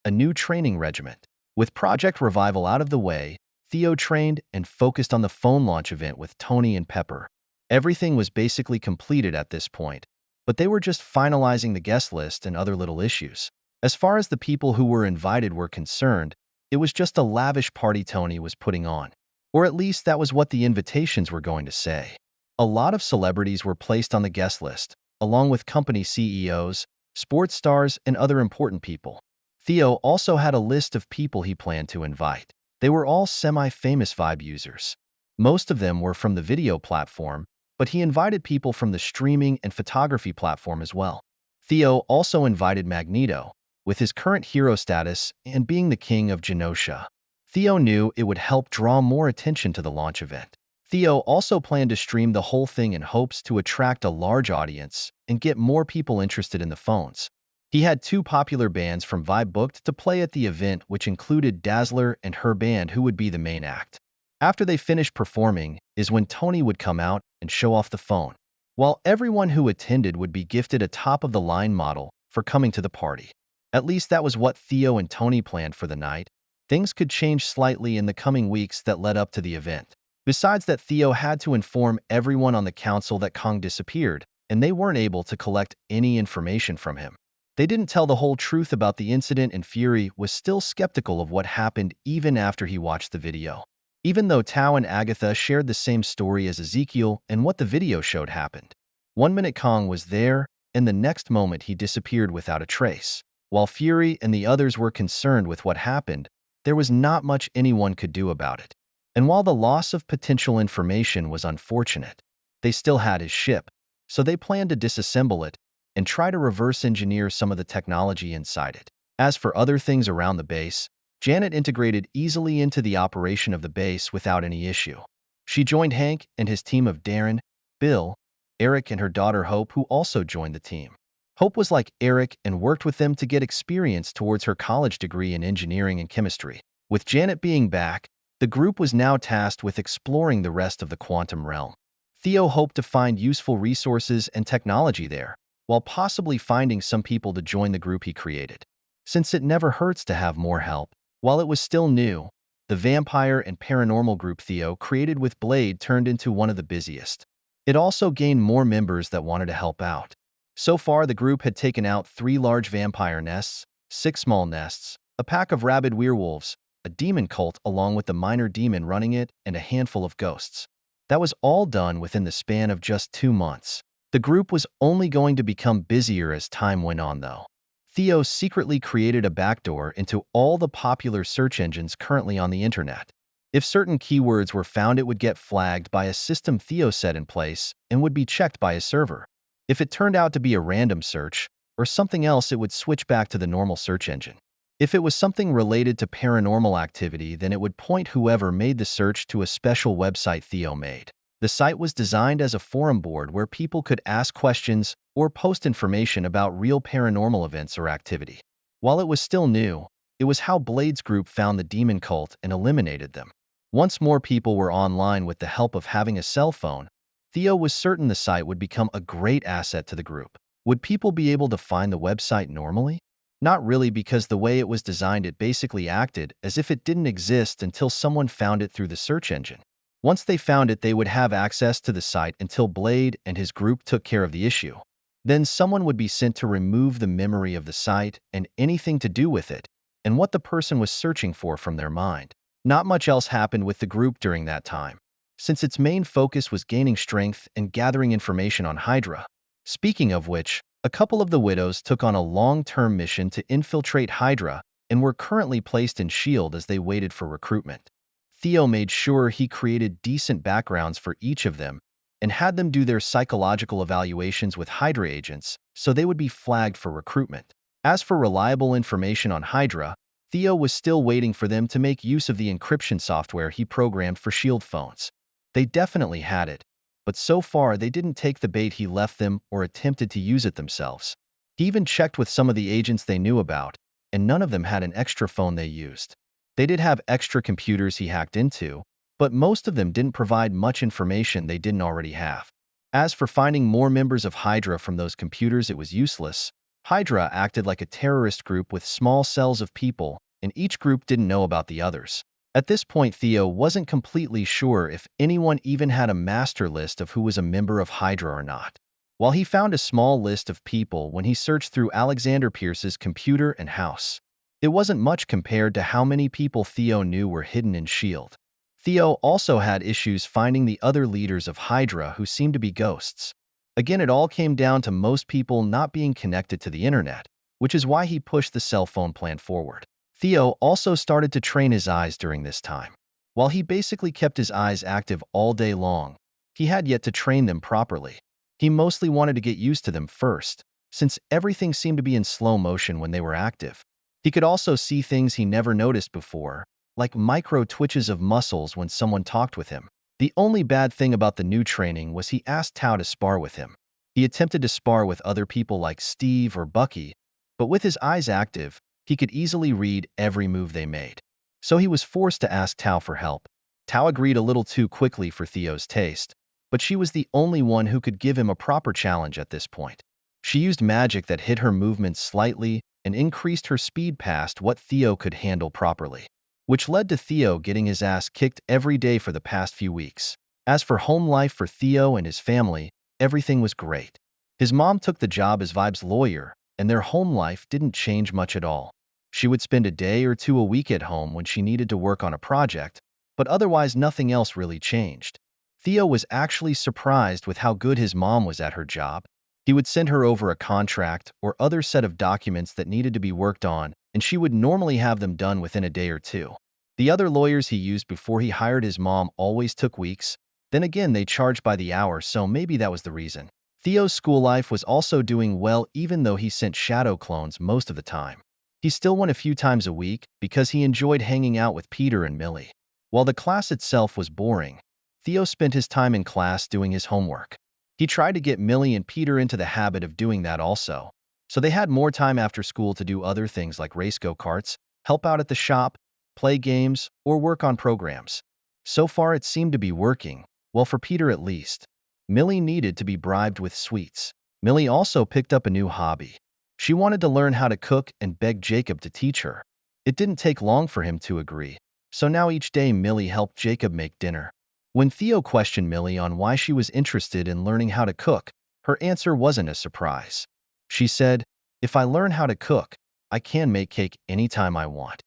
A new training regiment. With Project Revival out of the way, Theo trained and focused on the phone launch event with Tony and Pepper. Everything was basically completed at this point, but they were just finalizing the guest list and other little issues. As far as the people who were invited were concerned, it was just a lavish party Tony was putting on. Or at least that was what the invitations were going to say. A lot of celebrities were placed on the guest list, along with company CEOs, sports stars, and other important people. Theo also had a list of people he planned to invite. They were all semi-famous Vibe users. Most of them were from the video platform, but he invited people from the streaming and photography platform as well. Theo also invited Magneto, with his current hero status and being the king of Genosha. Theo knew it would help draw more attention to the launch event. Theo also planned to stream the whole thing in hopes to attract a large audience and get more people interested in the phones. He had two popular bands from Vibe booked to play at the event, which included Dazzler and her band, who would be the main act. After they finished performing is when Tony would come out and show off the phone, while everyone who attended would be gifted a top-of-the-line model for coming to the party. At least that was what Theo and Tony planned for the night. Things could change slightly in the coming weeks that led up to the event. Besides that, Theo had to inform everyone on the council that Kong disappeared, and they weren't able to collect any information from him. They didn't tell the whole truth about the incident, and Fury was still skeptical of what happened even after he watched the video. Even though Tao and Agatha shared the same story as Ezekiel and what the video showed happened. 1 minute Kong was there, and the next moment he disappeared without a trace. While Fury and the others were concerned with what happened, there was not much anyone could do about it. And while the loss of potential information was unfortunate, they still had his ship, so they planned to disassemble it and try to reverse engineer some of the technology inside it. As for other things around the base, Janet integrated easily into the operation of the base without any issue. She joined Hank and his team of Darren, Bill, Eric, and her daughter Hope, who also joined the team. Hope was like Eric and worked with them to get experience towards her college degree in engineering and chemistry. With Janet being back, the group was now tasked with exploring the rest of the quantum realm. Theo hoped to find useful resources and technology there, while possibly finding some people to join the group he created. Since it never hurts to have more help, while it was still new, the vampire and paranormal group Theo created with Blade turned into one of the busiest. It also gained more members that wanted to help out. So far, the group had taken out 3 large vampire nests, 6 small nests, a pack of rabid werewolves, a demon cult along with the minor demon running it, and a handful of ghosts. That was all done within the span of just 2 months. The group was only going to become busier as time went on, though. Theo secretly created a backdoor into all the popular search engines currently on the internet. If certain keywords were found, it would get flagged by a system Theo set in place and would be checked by his server. If it turned out to be a random search or something else, it would switch back to the normal search engine. If it was something related to paranormal activity, then it would point whoever made the search to a special website Theo made. The site was designed as a forum board where people could ask questions or post information about real paranormal events or activity. While it was still new, it was how Blade's group found the demon cult and eliminated them. Once more people were online with the help of having a cell phone, Theo was certain the site would become a great asset to the group. Would people be able to find the website normally? Not really, because the way it was designed, it basically acted as if it didn't exist until someone found it through the search engine. Once they found it, they would have access to the site until Blade and his group took care of the issue. Then someone would be sent to remove the memory of the site and anything to do with it, and what the person was searching for from their mind. Not much else happened with the group during that time, since its main focus was gaining strength and gathering information on Hydra. Speaking of which, a couple of the widows took on a long-term mission to infiltrate Hydra and were currently placed in S.H.I.E.L.D. as they waited for recruitment. Theo made sure he created decent backgrounds for each of them and had them do their psychological evaluations with Hydra agents so they would be flagged for recruitment. As for reliable information on Hydra, Theo was still waiting for them to make use of the encryption software he programmed for S.H.I.E.L.D. phones. They definitely had it, but so far they didn't take the bait he left them or attempted to use it themselves. He even checked with some of the agents they knew about, and none of them had an extra phone they used. They did have extra computers he hacked into, but most of them didn't provide much information they didn't already have. As for finding more members of Hydra from those computers, it was useless. Hydra acted like a terrorist group with small cells of people, and each group didn't know about the others. At this point, Theo wasn't completely sure if anyone even had a master list of who was a member of Hydra or not. While he found a small list of people when he searched through Alexander Pierce's computer and house, it wasn't much compared to how many people Theo knew were hidden in S.H.I.E.L.D. Theo also had issues finding the other leaders of Hydra who seemed to be ghosts. Again, it all came down to most people not being connected to the internet, which is why he pushed the cell phone plan forward. Theo also started to train his eyes during this time. While he basically kept his eyes active all day long, he had yet to train them properly. He mostly wanted to get used to them first, since everything seemed to be in slow motion when they were active. He could also see things he never noticed before, like micro twitches of muscles when someone talked with him. The only bad thing about the new training was he asked Tao to spar with him. He attempted to spar with other people like Steve or Bucky, but with his eyes active, he could easily read every move they made. So he was forced to ask Tao for help. Tao agreed a little too quickly for Theo's taste, but she was the only one who could give him a proper challenge at this point. She used magic that hid her movements slightly and increased her speed past what Theo could handle properly, which led to Theo getting his ass kicked every day for the past few weeks. As for home life for Theo and his family, everything was great. His mom took the job as Vibe's lawyer, and their home life didn't change much at all. She would spend a day or two a week at home when she needed to work on a project, but otherwise nothing else really changed. Theo was actually surprised with how good his mom was at her job. He would send her over a contract or other set of documents that needed to be worked on, and she would normally have them done within a day or two. The other lawyers he used before he hired his mom always took weeks. Then again, they charged by the hour, so maybe that was the reason. Theo's school life was also doing well, even though he sent shadow clones most of the time. He still went a few times a week because he enjoyed hanging out with Peter and Millie. While the class itself was boring, Theo spent his time in class doing his homework. He tried to get Millie and Peter into the habit of doing that also, so they had more time after school to do other things like race go-karts, help out at the shop, play games, or work on programs. So far it seemed to be working, well, for Peter at least. Millie needed to be bribed with sweets. Millie also picked up a new hobby. She wanted to learn how to cook and begged Jacob to teach her. It didn't take long for him to agree, so now each day Millie helped Jacob make dinner. When Theo questioned Millie on why she was interested in learning how to cook, her answer wasn't a surprise. She said, "If I learn how to cook, I can make cake anytime I want."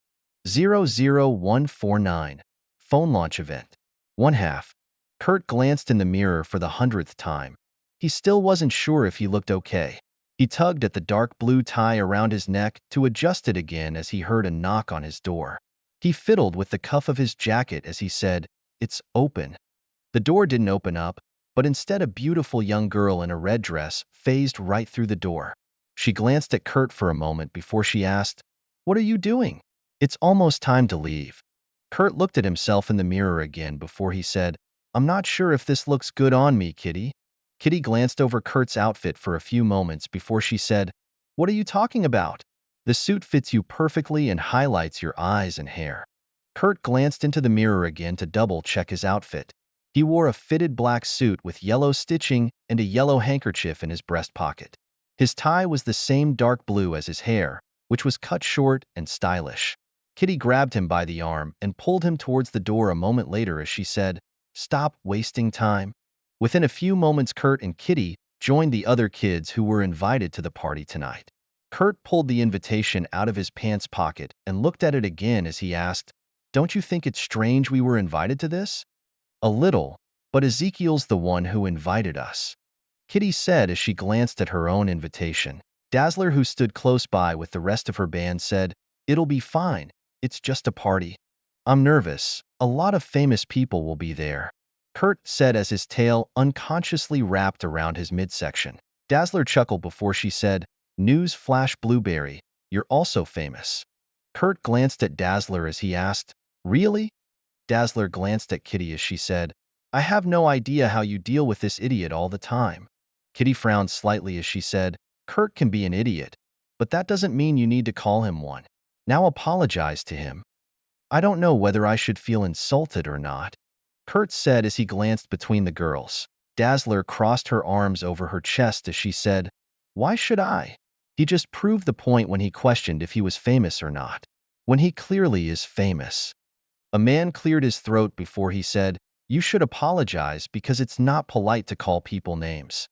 00149. Phone launch event. 1/2. Kurt glanced in the mirror for the 100th time. He still wasn't sure if he looked okay. He tugged at the dark blue tie around his neck to adjust it again as he heard a knock on his door. He fiddled with the cuff of his jacket as he said, "It's open." The door didn't open up, but instead a beautiful young girl in a red dress phased right through the door. She glanced at Kurt for a moment before she asked, "What are you doing?" "It's almost time to leave." Kurt looked at himself in the mirror again before he said, "I'm not sure if this looks good on me, Kitty." Kitty glanced over Kurt's outfit for a few moments before she said, "What are you talking about? The suit fits you perfectly and highlights your eyes and hair." Kurt glanced into the mirror again to double-check his outfit. He wore a fitted black suit with yellow stitching and a yellow handkerchief in his breast pocket. His tie was the same dark blue as his hair, which was cut short and stylish. Kitty grabbed him by the arm and pulled him towards the door a moment later as she said, "Stop wasting time." Within a few moments, Kurt and Kitty joined the other kids who were invited to the party tonight. Kurt pulled the invitation out of his pants pocket and looked at it again as he asked, "Don't you think it's strange we were invited to this?" "A little, but Ezekiel's the one who invited us," Kitty said as she glanced at her own invitation. Dazzler, who stood close by with the rest of her band, said, "It'll be fine. It's just a party." "I'm nervous. A lot of famous people will be there," Kurt said as his tail unconsciously wrapped around his midsection. Dazzler chuckled before she said, "News flash Blueberry, you're also famous." Kurt glanced at Dazzler as he asked, "Really?" Dazzler glanced at Kitty as she said, "I have no idea how you deal with this idiot all the time." Kitty frowned slightly as she said, "Kurt can be an idiot, but that doesn't mean you need to call him one. Now apologize to him." "I don't know whether I should feel insulted or not," Kurt said as he glanced between the girls. Dazzler crossed her arms over her chest as she said, "Why should I? He just proved the point when he questioned if he was famous or not, when he clearly is famous." A man cleared his throat before he said, "You should apologize because it's not polite to call people names."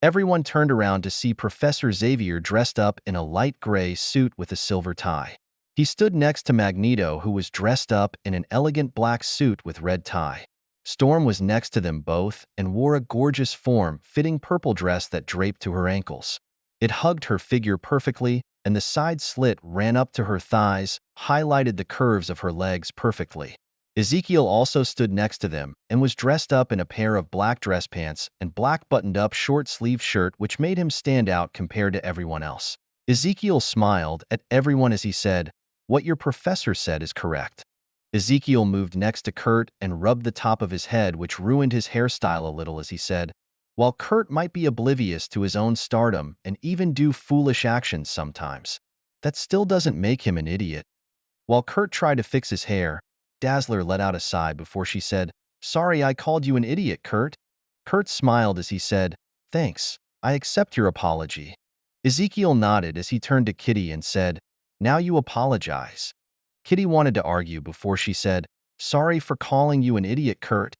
Everyone turned around to see Professor Xavier dressed up in a light gray suit with a silver tie. He stood next to Magneto, who was dressed up in an elegant black suit with red tie. Storm was next to them both and wore a gorgeous form-fitting purple dress that draped to her ankles. It hugged her figure perfectly, and the side slit ran up to her thighs, highlighted the curves of her legs perfectly. Ezekiel also stood next to them and was dressed up in a pair of black dress pants and black buttoned-up short-sleeved shirt, which made him stand out compared to everyone else. Ezekiel smiled at everyone as he said, "What your professor said is correct." Ezekiel moved next to Kurt and rubbed the top of his head, which ruined his hairstyle a little as he said, "While Kurt might be oblivious to his own stardom and even do foolish actions sometimes, that still doesn't make him an idiot." While Kurt tried to fix his hair, Dazzler let out a sigh before she said, "Sorry I called you an idiot, Kurt." Kurt smiled as he said, "Thanks, I accept your apology." Ezekiel nodded as he turned to Kitty and said, "Now you apologize." Kitty wanted to argue before she said, "Sorry for calling you an idiot, Kurt.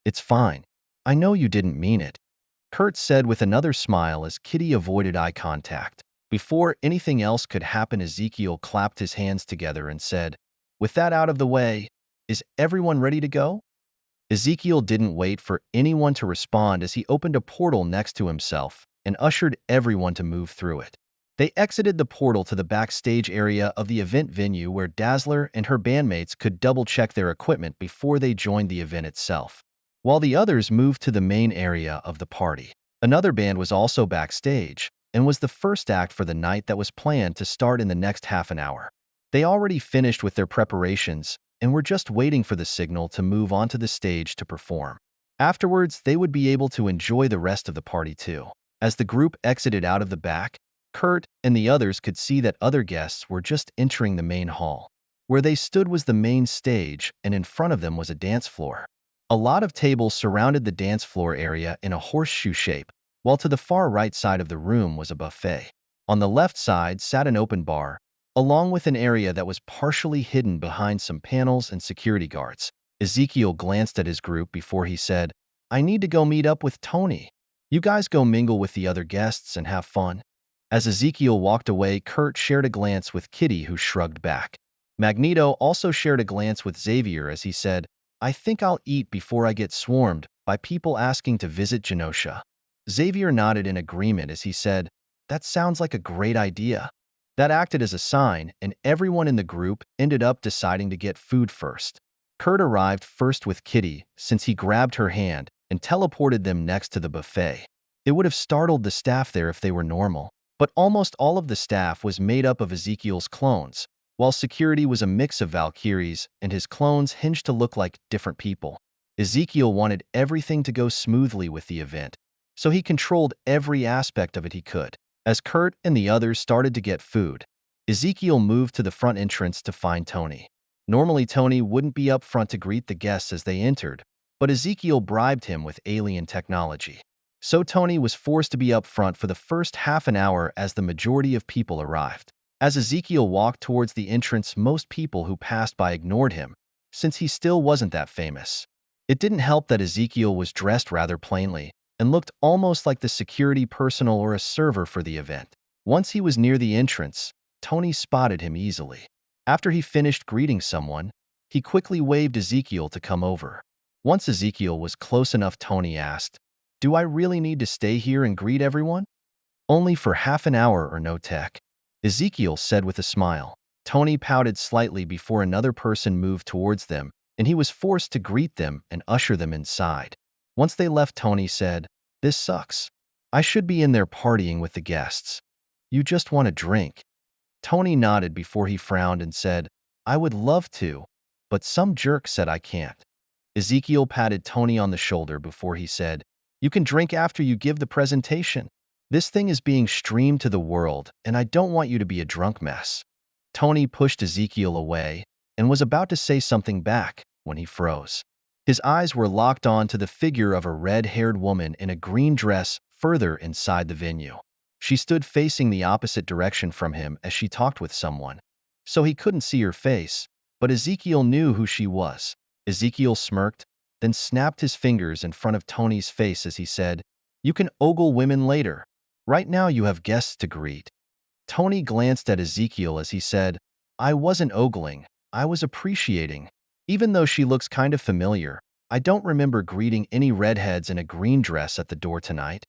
It's fine. I know you didn't mean it," Kurt said with another smile as Kitty avoided eye contact. Before anything else could happen, Ezekiel clapped his hands together and said, "With that out of the way, is everyone ready to go?" Ezekiel didn't wait for anyone to respond as he opened a portal next to himself and ushered everyone to move through it. They exited the portal to the backstage area of the event venue where Dazzler and her bandmates could double-check their equipment before they joined the event itself, while the others moved to the main area of the party. Another band was also backstage and was the first act for the night that was planned to start in the next half an hour. They already finished with their preparations and were just waiting for the signal to move onto the stage to perform. Afterwards, they would be able to enjoy the rest of the party too. As the group exited out of the back, Kurt and the others could see that other guests were just entering the main hall. Where they stood was the main stage, and in front of them was a dance floor. A lot of tables surrounded the dance floor area in a horseshoe shape, while to the far right side of the room was a buffet. On the left side sat an open bar, along with an area that was partially hidden behind some panels and security guards. Ezekiel glanced at his group before he said, "I need to go meet up with Tony. You guys go mingle with the other guests and have fun." As Ezekiel walked away, Kurt shared a glance with Kitty, who shrugged back. Magneto also shared a glance with Xavier as he said, "I think I'll eat before I get swarmed by people asking to visit Genosha." Xavier nodded in agreement as he said, "That sounds like a great idea." That acted as a sign, and everyone in the group ended up deciding to get food first. Kurt arrived first with Kitty, since he grabbed her hand and teleported them next to the buffet. It would have startled the staff there if they were normal, but almost all of the staff was made up of Ezekiel's clones, while security was a mix of Valkyries and his clones hinged to look like different people. Ezekiel wanted everything to go smoothly with the event, so he controlled every aspect of it he could. As Kurt and the others started to get food, Ezekiel moved to the front entrance to find Tony. Normally, Tony wouldn't be up front to greet the guests as they entered, but Ezekiel bribed him with alien technology. So Tony was forced to be up front for the first half an hour as the majority of people arrived. As Ezekiel walked towards the entrance, most people who passed by ignored him, since he still wasn't that famous. It didn't help that Ezekiel was dressed rather plainly and looked almost like the security personnel or a server for the event. Once he was near the entrance, Tony spotted him easily. After he finished greeting someone, he quickly waved Ezekiel to come over. Once Ezekiel was close enough, Tony asked, "Do I really need to stay here and greet everyone?" "Only for half an hour or no tech," Ezekiel said with a smile. Tony pouted slightly before another person moved towards them, and he was forced to greet them and usher them inside. Once they left, Tony said, "This sucks. I should be in there partying with the guests." "You just want a drink?" Tony nodded before he frowned and said, "I would love to, but some jerk said I can't." Ezekiel patted Tony on the shoulder before he said, "You can drink after you give the presentation. This thing is being streamed to the world, and I don't want you to be a drunk mess." Tony pushed Ezekiel away and was about to say something back when he froze. His eyes were locked on to the figure of a red-haired woman in a green dress further inside the venue. She stood facing the opposite direction from him as she talked with someone, so he couldn't see her face, but Ezekiel knew who she was. Ezekiel smirked, then snapped his fingers in front of Tony's face as he said, "You can ogle women later. Right now you have guests to greet." Tony glanced at Ezekiel as he said, "I wasn't ogling, I was appreciating. Even though she looks kind of familiar, I don't remember greeting any redheads in a green dress at the door tonight."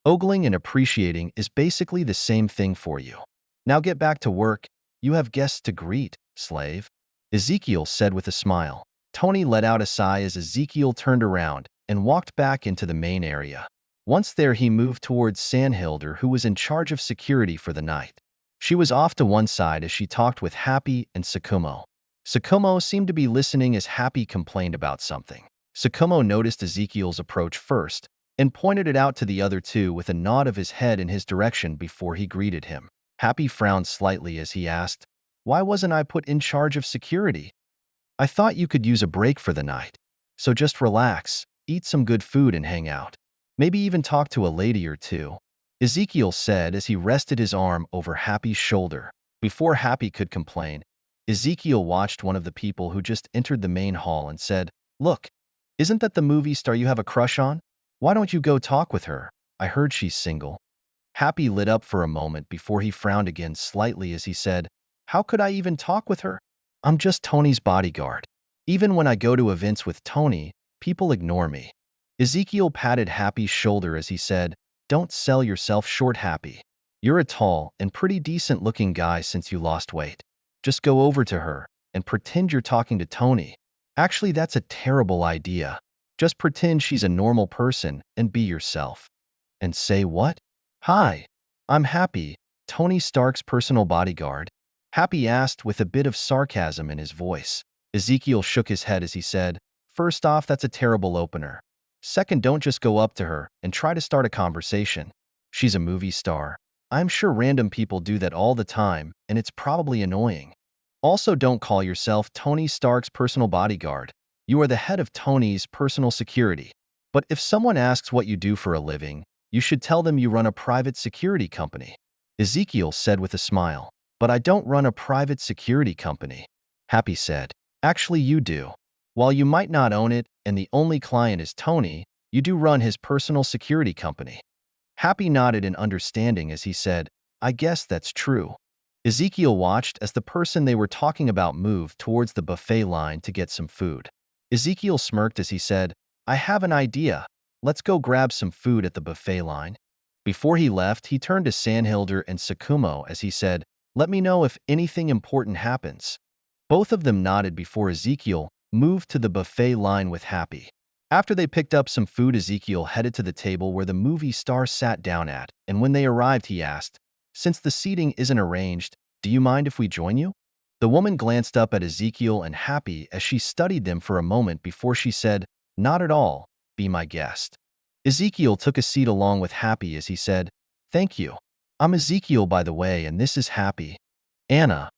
Ogling and appreciating is basically the same thing for you. "Now get back to work. You have guests to greet, slave," Ezekiel said with a smile. Tony let out a sigh as Ezekiel turned around and walked back into the main area. Once there, he moved towards Sanhilder, who was in charge of security for the night. She was off to one side as she talked with Happy and Sakumo. Sakumo seemed to be listening as Happy complained about something. Sakumo noticed Ezekiel's approach first and pointed it out to the other two with a nod of his head in his direction before he greeted him. Happy frowned slightly as he asked, "Why wasn't I put in charge of security? I thought you could use a break for the night. So just relax, eat some good food and hang out. Maybe even talk to a lady or two," Ezekiel said as he rested his arm over Happy's shoulder. Before Happy could complain, Ezekiel watched one of the people who just entered the main hall and said, "Look, isn't that the movie star you have a crush on? Why don't you go talk with her? I heard she's single." Happy lit up for a moment before he frowned again slightly as he said, "How could I even talk with her? I'm just Tony's bodyguard. Even when I go to events with Tony, people ignore me." Ezekiel patted Happy's shoulder as he said, "Don't sell yourself short, Happy. You're a tall and pretty decent-looking guy since you lost weight. Just go over to her and pretend you're talking to Tony. Actually, that's a terrible idea. Just pretend she's a normal person and be yourself." "And say what?" "Hi, I'm Happy, Tony Stark's personal bodyguard," Happy asked with a bit of sarcasm in his voice. Ezekiel shook his head as he said, "First off, that's a terrible opener. Second, don't just go up to her and try to start a conversation. She's a movie star. I'm sure random people do that all the time, and it's probably annoying. Also, don't call yourself Tony Stark's personal bodyguard. You are the head of Tony's personal security. But if someone asks what you do for a living, you should tell them you run a private security company," Ezekiel said with a smile. "But I don't run a private security company," Happy said. "Actually, you do. While you might not own it and the only client is Tony, you do run his personal security company." Happy nodded in understanding as he said, "I guess that's true." Ezekiel watched as the person they were talking about moved towards the buffet line to get some food. Ezekiel smirked as he said, "I have an idea. Let's go grab some food at the buffet line." Before he left, he turned to Sanhilder and Sakumo as he said, "Let me know if anything important happens." Both of them nodded before Ezekiel moved to the buffet line with Happy. After they picked up some food, Ezekiel headed to the table where the movie star sat down at, and when they arrived, he asked, "Since the seating isn't arranged, do you mind if we join you?" The woman glanced up at Ezekiel and Happy as she studied them for a moment before she said, "Not at all. Be my guest." Ezekiel took a seat along with Happy as he said, "Thank you. I'm Ezekiel, by the way, and this is Happy. Anna."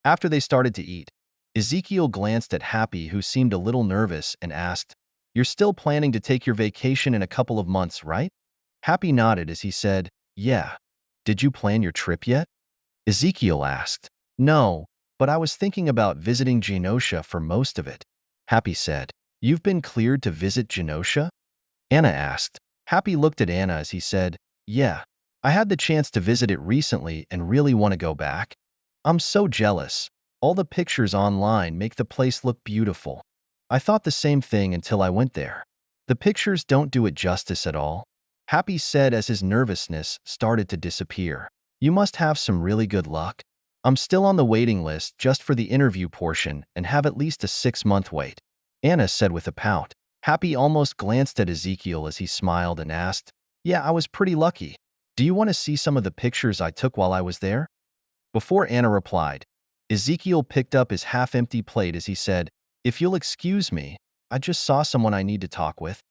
After they started to eat, Ezekiel glanced at Happy, who seemed a little nervous, and asked, "You're still planning to take your vacation in a couple of months, right?" Happy nodded as he said, "Yeah. Did you plan your trip yet?" Ezekiel asked. "No, but I was thinking about visiting Genosha for most of it." Happy said, "You've been cleared to visit Genosha?" Anna asked. Happy looked at Anna as he said, "Yeah. I had the chance to visit it recently and really want to go back. I'm so jealous. All the pictures online make the place look beautiful. I thought the same thing until I went there. The pictures don't do it justice at all." Happy said as his nervousness started to disappear. "You must have some really good luck. I'm still on the waiting list just for the interview portion and have at least a 6-month wait," Anna said with a pout. Happy almost glanced at Ezekiel as he smiled and asked, "Yeah, I was pretty lucky. Do you want to see some of the pictures I took while I was there?" Before Anna replied, Ezekiel picked up his half-empty plate as he said, "If you'll excuse me, I just saw someone I need to talk with."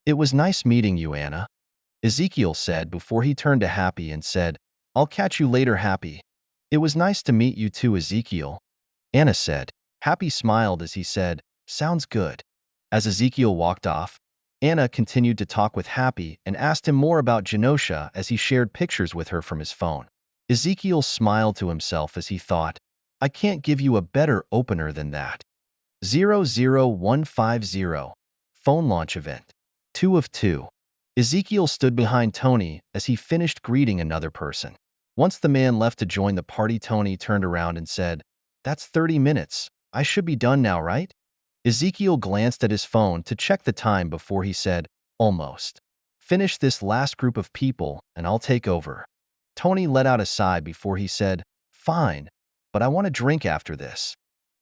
"It was nice meeting you, Anna," Ezekiel said before he turned to Happy and said, "I'll catch you later, Happy." "It was nice to meet you too, Ezekiel," Anna said. Happy smiled as he said, "Sounds good." As Ezekiel walked off, Anna continued to talk with Happy and asked him more about Genosha as he shared pictures with her from his phone. Ezekiel smiled to himself as he thought, "I can't give you a better opener than that." 00150. Phone launch event. 2 of 2. Ezekiel stood behind Tony as he finished greeting another person. Once the man left to join the party, Tony turned around and said, "That's 30 minutes. I should be done now, right?" Ezekiel glanced at his phone to check the time before he said, "Almost. Finish this last group of people and I'll take over." Tony let out a sigh before he said, "Fine, but I want a drink after this."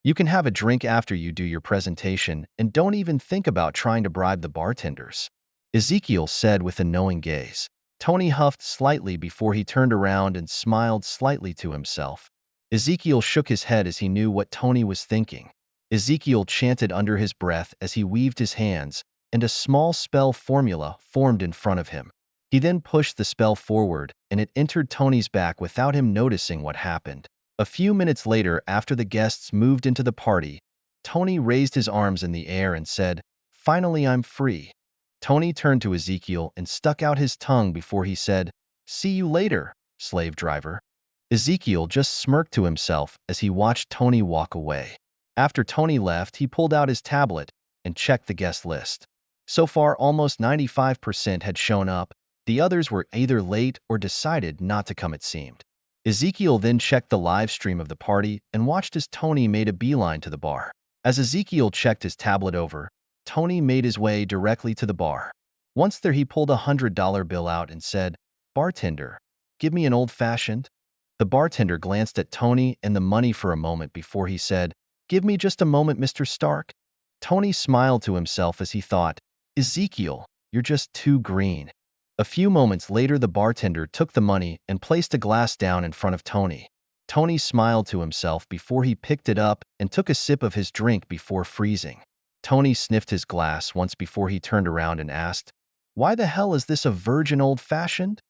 "You can have a drink after you do your presentation and don't even think about trying to bribe the bartenders," Ezekiel said with a knowing gaze. Tony huffed slightly before he turned around and smiled slightly to himself. Ezekiel shook his head as he knew what Tony was thinking. Ezekiel chanted under his breath as he weaved his hands, and a small spell formula formed in front of him. He then pushed the spell forward, and it entered Tony's back without him noticing what happened. A few minutes later, after the guests moved into the party, Tony raised his arms in the air and said, "Finally, I'm free." Tony turned to Ezekiel and stuck out his tongue before he said, "See you later, slave driver." Ezekiel just smirked to himself as he watched Tony walk away. After Tony left, he pulled out his tablet and checked the guest list. So far, almost 95% had shown up. The others were either late or decided not to come, it seemed. Ezekiel then checked the live stream of the party and watched as Tony made a beeline to the bar. As Ezekiel checked his tablet over, Tony made his way directly to the bar. Once there, he pulled a $100 bill out and said, "Bartender, give me an old-fashioned." The bartender glanced at Tony and the money for a moment before he said, "Give me just a moment, Mr. Stark." Tony smiled to himself as he thought, "Ezekiel, you're just too green." A few moments later, the bartender took the money and placed a glass down in front of Tony. Tony smiled to himself before he picked it up and took a sip of his drink before freezing. Tony sniffed his glass once before he turned around and asked, "Why the hell is this a virgin old-fashioned?"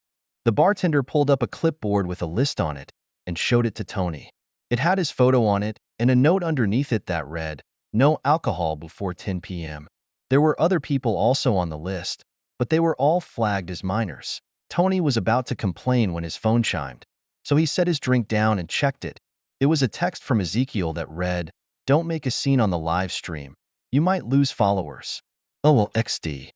The bartender pulled up a clipboard with a list on it and showed it to Tony. It had his photo on it and a note underneath it that read, "No alcohol before 10 p.m. There were other people also on the list, but they were all flagged as minors. Tony was about to complain when his phone chimed, so he set his drink down and checked it. It was a text from Ezekiel that read, "Don't make a scene on the live stream. You might lose followers." "Oh well, XD.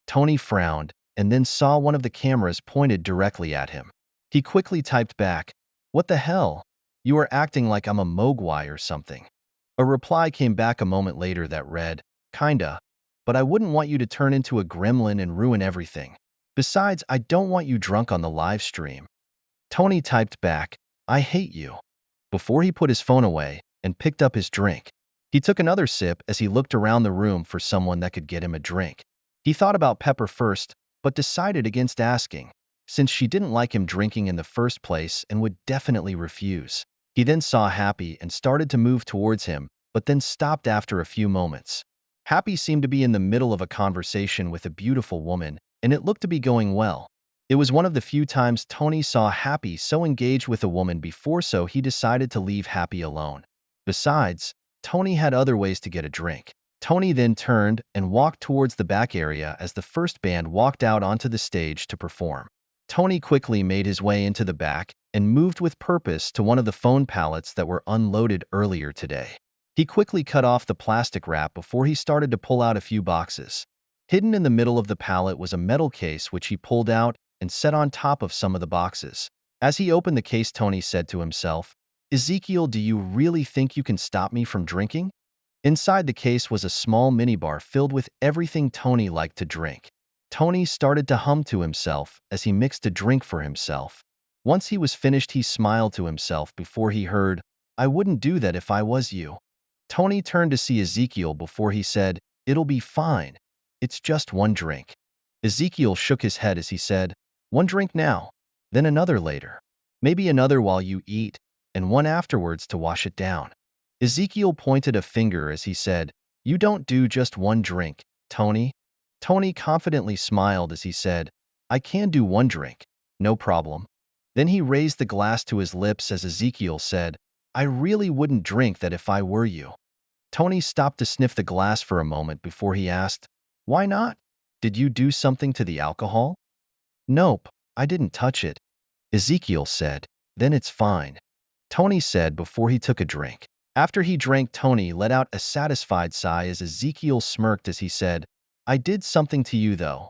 Tony frowned and then saw one of the cameras pointed directly at him. He quickly typed back, "What the hell? You are acting like I'm a mogwai or something." A reply came back a moment later that read, "Kinda, but I wouldn't want you to turn into a gremlin and ruin everything. Besides, I don't want you drunk on the live stream." Tony typed back, "I hate you," before he put his phone away and picked up his drink. He took another sip as he looked around the room for someone that could get him a drink. He thought about Pepper first, but decided against asking, since she didn't like him drinking in the first place and would definitely refuse. He then saw Happy and started to move towards him, but then stopped after a few moments. Happy seemed to be in the middle of a conversation with a beautiful woman, and it looked to be going well. It was one of the few times Tony saw Happy so engaged with a woman before, so he decided to leave Happy alone. Besides, Tony had other ways to get a drink. Tony then turned and walked towards the back area as the first band walked out onto the stage to perform. Tony quickly made his way into the back and moved with purpose to one of the phone pallets that were unloaded earlier today. He quickly cut off the plastic wrap before he started to pull out a few boxes. Hidden in the middle of the pallet was a metal case which he pulled out and set on top of some of the boxes. As he opened the case, Tony said to himself, "Ezekiel, do you really think you can stop me from drinking?" Inside the case was a small minibar filled with everything Tony liked to drink. Tony started to hum to himself as he mixed a drink for himself. Once he was finished, he smiled to himself before he heard, "I wouldn't do that if I was you." Tony turned to see Ezekiel before he said, "It'll be fine. It's just one drink." Ezekiel shook his head as he said, "One drink now, then another later. Maybe another while you eat, and one afterwards to wash it down." Ezekiel pointed a finger as he said, "You don't do just one drink, Tony." Tony confidently smiled as he said, "I can do one drink, no problem." Then he raised the glass to his lips as Ezekiel said, "I really wouldn't drink that if I were you." Tony stopped to sniff the glass for a moment before he asked, "Why not? Did you do something to the alcohol?" "Nope, I didn't touch it," Ezekiel said. "Then it's fine," Tony said before he took a drink. After he drank, Tony let out a satisfied sigh as Ezekiel smirked as he said, "I did something to you, though."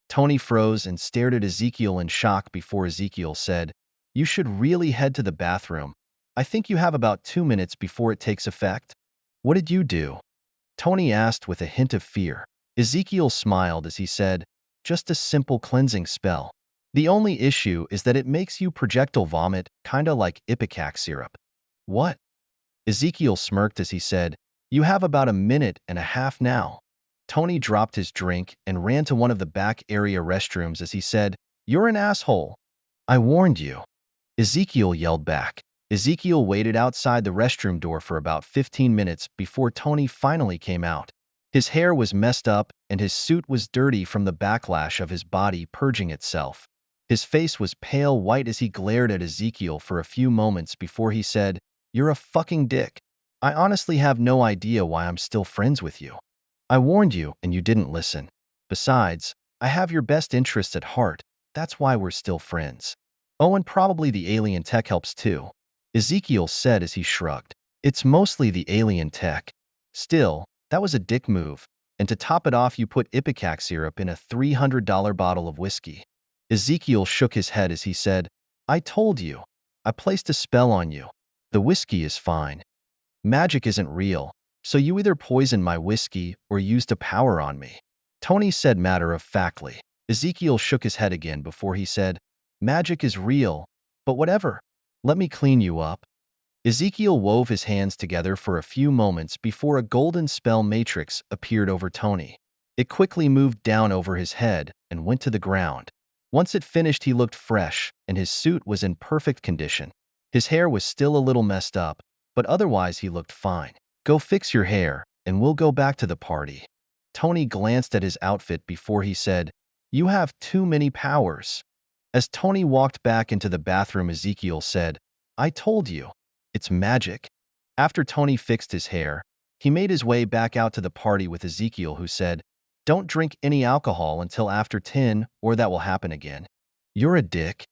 Tony froze and stared at Ezekiel in shock before Ezekiel said, "You should really head to the bathroom. I think you have about 2 minutes before it takes effect." "What did you do?" Tony asked with a hint of fear. Ezekiel smiled as he said, "Just a simple cleansing spell. The only issue is that it makes you projectile vomit, kinda like ipecac syrup." "What?" Ezekiel smirked as he said, "You have about a minute and a half now." Tony dropped his drink and ran to one of the back area restrooms as he said, "You're an asshole. I warned you." Ezekiel yelled back. Ezekiel waited outside the restroom door for about 15 minutes before Tony finally came out. His hair was messed up and his suit was dirty from the backlash of his body purging itself. His face was pale white as he glared at Ezekiel for a few moments before he said, "You're a fucking dick. I honestly have no idea why I'm still friends with you. I warned you and you didn't listen. Besides, I have your best interests at heart. That's why we're still friends. Oh, and probably the alien tech helps too," Ezekiel said as he shrugged. "It's mostly the alien tech. Still, that was a dick move. And to top it off, you put ipecac syrup in a $300 bottle of whiskey." Ezekiel shook his head as he said, "I told you. I placed a spell on you. The whiskey is fine. Magic isn't real, so you either poisoned my whiskey or used a power on me," Tony said matter-of-factly. Ezekiel shook his head again before he said, "Magic is real, but whatever. Let me clean you up." Ezekiel wove his hands together for a few moments before a golden spell matrix appeared over Tony. It quickly moved down over his head and went to the ground. Once it finished, he looked fresh, and his suit was in perfect condition. His hair was still a little messed up, but otherwise he looked fine. "Go fix your hair, and we'll go back to the party." Tony glanced at his outfit before he said, "You have too many powers." As Tony walked back into the bathroom, Ezekiel said, "I told you. It's magic." After Tony fixed his hair, he made his way back out to the party with Ezekiel, who said, "Don't drink any alcohol until after 10 or that will happen again." "You're a dick,"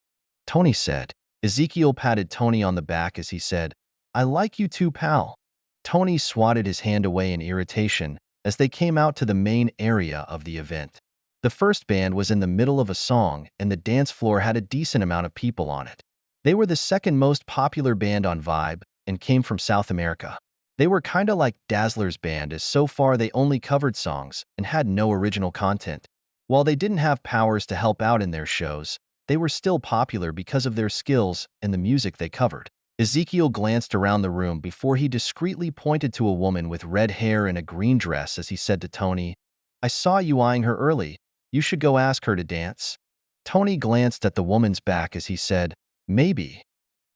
Tony said. Ezekiel patted Tony on the back as he said, "I like you too, pal." Tony swatted his hand away in irritation as they came out to the main area of the event. The first band was in the middle of a song and the dance floor had a decent amount of people on it. They were the second most popular band on Vibe and came from South America. They were kinda like Dazzler's band, as so far they only covered songs and had no original content. While they didn't have powers to help out in their shows, they were still popular because of their skills and the music they covered. Ezekiel glanced around the room before he discreetly pointed to a woman with red hair and a green dress as he said to Tony, "I saw you eyeing her early. You should go ask her to dance." Tony glanced at the woman's back as he said, "Maybe."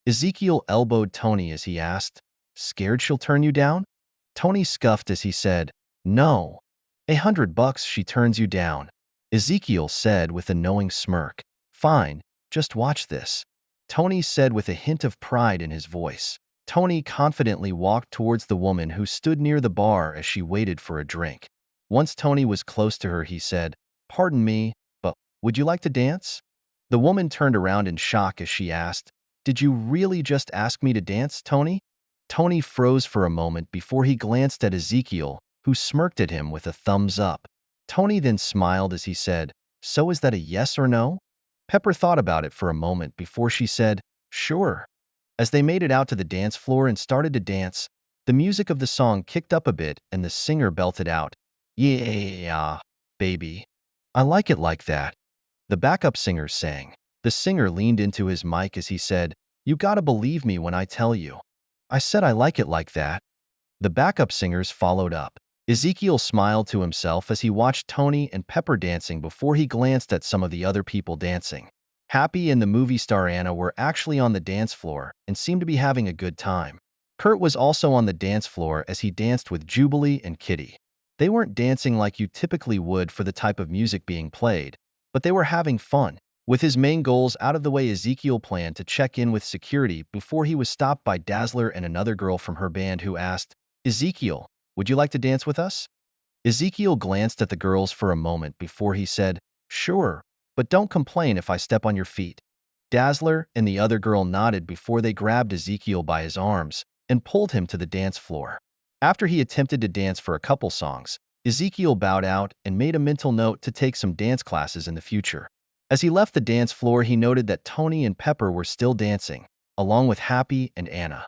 Ezekiel elbowed Tony as he asked, "Scared she'll turn you down?" Tony scuffed as he said, "No. $100 she turns you down," Ezekiel said with a knowing smirk. "Fine, just watch this," Tony said with a hint of pride in his voice. Tony confidently walked towards the woman who stood near the bar as she waited for a drink. Once Tony was close to her, he said, "Pardon me, but would you like to dance?" The woman turned around in shock as she asked, "Did you really just ask me to dance, Tony?" Tony froze for a moment before he glanced at Ezekiel, who smirked at him with a thumbs up. Tony then smiled as he said, "So is that a yes or no?" Pepper thought about it for a moment before she said, "Sure." As they made it out to the dance floor and started to dance, the music of the song kicked up a bit and the singer belted out, "Yeah, baby. I like it like that." The backup singer sang. The singer leaned into his mic as he said, "You gotta believe me when I tell you. I said I like it like that." The backup singers followed up. Ezekiel smiled to himself as he watched Tony and Pepper dancing before he glanced at some of the other people dancing. Happy and the movie star Anna were actually on the dance floor and seemed to be having a good time. Kurt was also on the dance floor as he danced with Jubilee and Kitty. They weren't dancing like you typically would for the type of music being played, but they were having fun. With his main goals out of the way, Ezekiel planned to check in with security before he was stopped by Dazzler and another girl from her band who asked, "Ezekiel, would you like to dance with us?" Ezekiel glanced at the girls for a moment before he said, "Sure, but don't complain if I step on your feet." Dazzler and the other girl nodded before they grabbed Ezekiel by his arms and pulled him to the dance floor. After he attempted to dance for a couple songs, Ezekiel bowed out and made a mental note to take some dance classes in the future. As he left the dance floor, he noted that Tony and Pepper were still dancing, along with Happy and Anna.